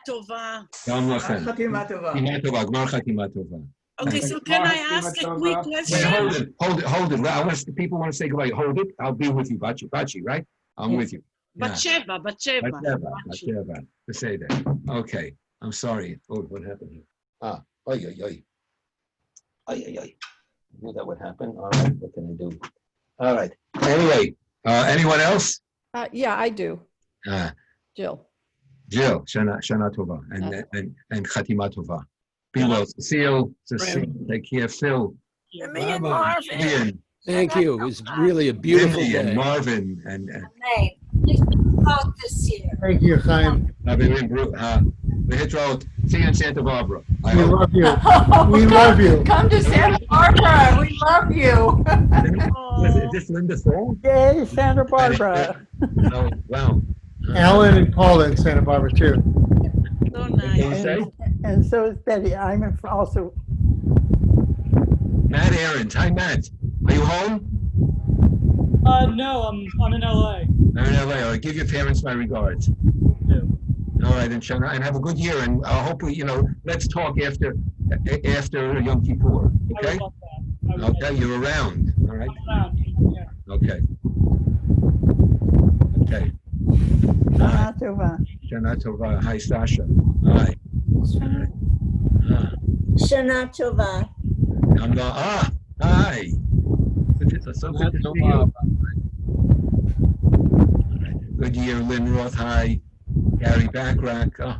Tova. Gam lachem. Chatima Tova. Chatima Tova, Gmar Chatima Tova. Okay, so can I ask a quick Wait, question? hold it. People want to say goodbye. Hold it. I'll be with you, Bachi, right? I'm with you. Yeah. Batsheva. Batsheva. To say that. Okay. I'm sorry. Oh, what happened here? Oy. I knew that would happen. All right. What can I do? All right. Anyway, anyone else? Yeah, I do. Jill. Jill, Shana Tova, and Chatima Tova. Be well. Cecile, take care. Phil, Me and Marvin. Ian, Thank you. It was really a beautiful Cindy, and day. Marvin, and Out this year. Thank you, Chaim. we hit road. See you in Santa Barbara. I We hope. love you. We love you. Come to Santa Barbara. We love you. Is this Linda Thorne? Yay, Santa Barbara. Oh, wow. Alan and Paula in Santa Barbara, too. So What do you nice. say? And so is Betty. I'm also. Matt Aarons. Hi, Matt. Are you home? No, I'm in LA. I'm in LA. All right. Give your parents my regards. Yeah. All right, and Shana, and have a good year. And I hope let's talk after Yom Kippur. Okay? Okay, you're around. All right. Yeah. Okay. Okay. Shana Tova. Shana Tova. Hi, Sasha. Hi. Shana Tova. Hi. It's so good to see you. All right. Good year, Lynn Roth. Hi. Gary Backrack. Oh.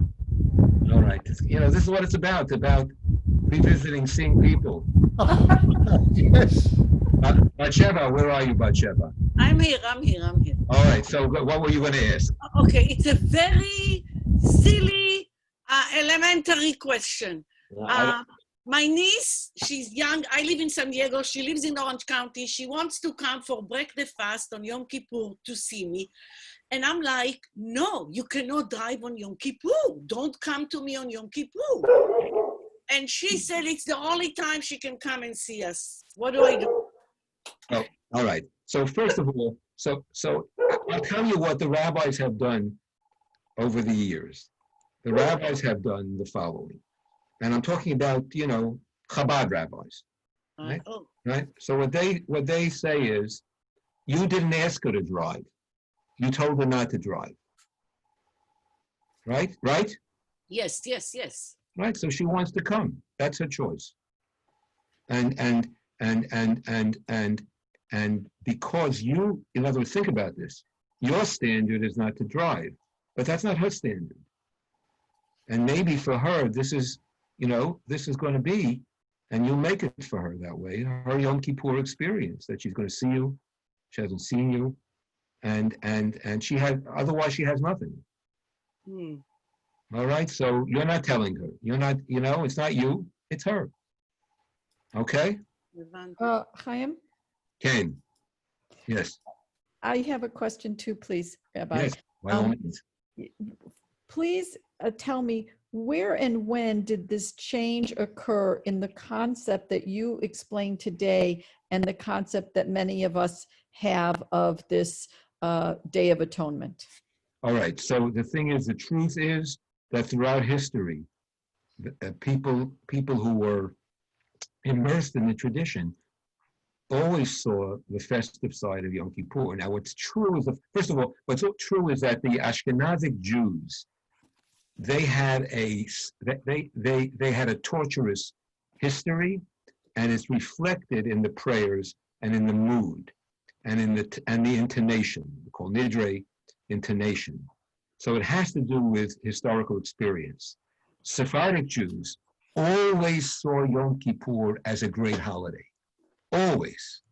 All right. This is what it's about. It's about revisiting, seeing people. Yes. Batsheva, where are you, Batsheva? I'm here. All right. So what were you going to ask? Okay, it's a very silly, elementary question. My niece, she's young. I live in San Diego. She lives in Orange County. She wants to come for break the fast on Yom Kippur to see me. And I'm like, no, you cannot drive on Yom Kippur. Don't come to me on Yom Kippur. And she said it's the only time she can come and see us. What do I do? Oh, all right. So first of all, so I'll tell you what the rabbis have done over the years. The rabbis have done the following. And I'm talking about, Chabad rabbis. Right? Right? So what they say is, you didn't ask her to drive. You told her not to drive. Right? Right? Yes. Right. So she wants to come. That's her choice. And because you, in other words, think about this. Your standard is not to drive, but that's not her standard. And maybe for her, this is going to be, and you'll make it for her that way, her Yom Kippur experience, that she's going to see you, she hasn't seen you, and otherwise she has nothing. All right, so you're not telling her. You're not, it's not you, it's her. Okay? Chaim, Ken. Yes. I have a question too, please, Rabbi. Yes, by all means. Please tell me, where and when did this change occur in the concept that you explained today and the concept that many of us have of this Day of Atonement? All right, so the thing is, the truth is that throughout history, people who were immersed in the tradition always saw the festive side of Yom Kippur. Now, what's true is, first of all, what's true is that the Ashkenazic Jews, they had a torturous history, and it's reflected in the prayers and in the mood. and the intonation, called nidre intonation. So it has to do with historical experience. Sephardic Jews always saw Yom Kippur as a great holiday. Always.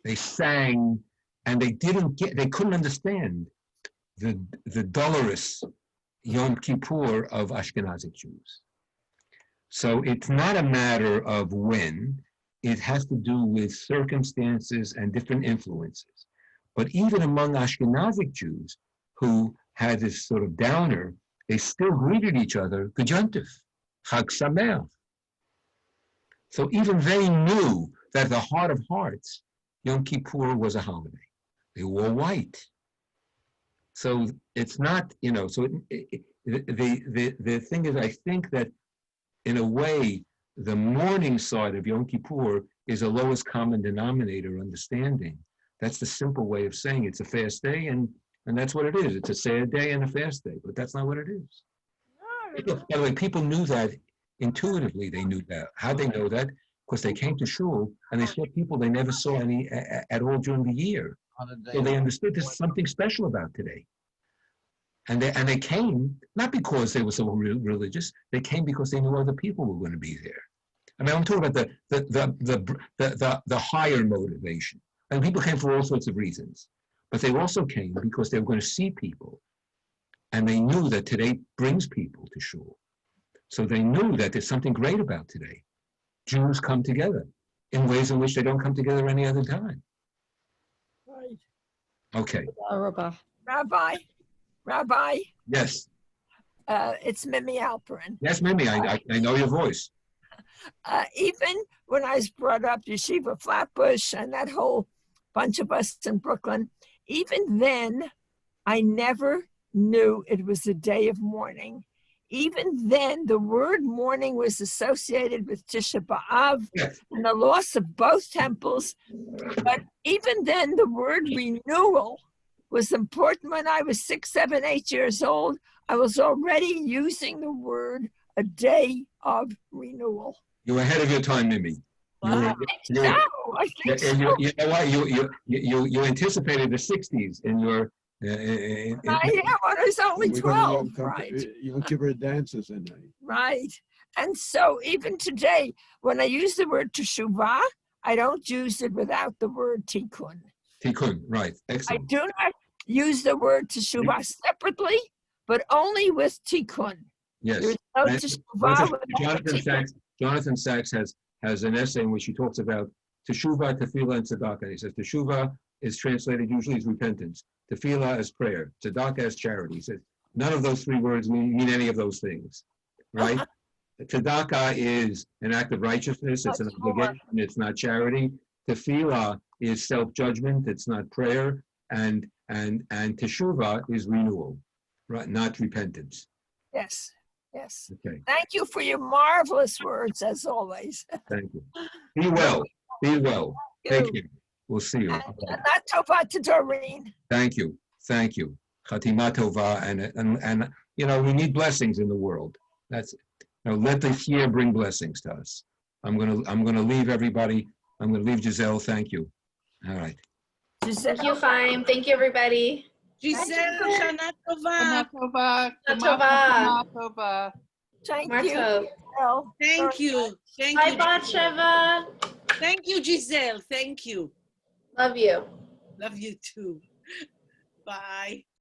They sang, and they couldn't understand the dolorous Yom Kippur of Ashkenazic Jews. So it's not a matter of when, it has to do with circumstances and different influences. But even among Ashkenazic Jews who had this sort of downer, they still greeted each other, G'yontif, Chag Sameach. So even they knew that at the heart of hearts, Yom Kippur was a holiday. They wore white. So it's not, so the thing is, I think that in a way, the mourning side of Yom Kippur is a lowest common denominator understanding. That's the simple way of saying it's a fast day, and that's what it is. It's a sad day and a fast day, but that's not what it is. By the way, people knew that intuitively. They knew that. How'd they know that? Because they came to shul and they saw people they never saw any at all during the year. So they understood there's something special about today. And they came, not because they were so religious, they came because they knew other people were going to be there. I mean, I'm talking about the higher motivation. And people came for all sorts of reasons. But they also came because they were going to see people. And they knew that today brings people to shul. So they knew that there's something great about today. Jews come together in ways in which they don't come together any other time. Right. Okay. Rabbi, Yes. it's Mimi Alperin. Yes, Mimi, I know your voice. Even when I was brought up Yeshiva Flatbush and that whole bunch of us in Brooklyn, even then, I never knew it was a day of mourning. Even then, the word mourning was associated with Tisha B'Av and the loss of both temples. But even then, the word renewal was important. When I was 6, 7, 8 years old, I was already using the word a day of renewal. You're ahead of your time, Mimi. I think so. You know what? You anticipated the 60s in your. When I was only 12, right? Yom Kippur dances in there. Right. And so even today, when I use the word teshuvah, I don't use it without the word tikkun. Tikkun, right. I Excellent. do not use the word teshuvah separately, but only with tikkun. Yes. There's no teshuvah without tikkun. Jonathan Sachs has an essay in which he talks about teshuvah, tefillah, and tzedakah. He says teshuvah is translated usually as repentance. Tefillah as prayer, tzedakah as charity. He says none of those three words mean any of those things, right? Tzedakah is an act of righteousness. It's an obligation. It's not charity. Tefillah is self-judgment. It's not prayer. And teshuvah is renewal, right? Not repentance. Yes. Yes. Okay. Thank you for your marvelous words, as always. Thank you. Be well. Be well. Take care. We'll see you. And not tova to Doreen. Thank you. Thank you. Chatima tova, and we need blessings in the world. That's let this year bring blessings to us. I'm gonna leave everybody. I'm gonna leave Giselle. Thank you. All right. Thank you, Chaim. Thank you, everybody. Giselle, Shana Tova. Tova. Tova. Thank Mar you. tov. Giselle. Thank you. Thank Bye, you. Bat Sheva. Thank you, Giselle. Thank you. Love you. Love you too. Bye.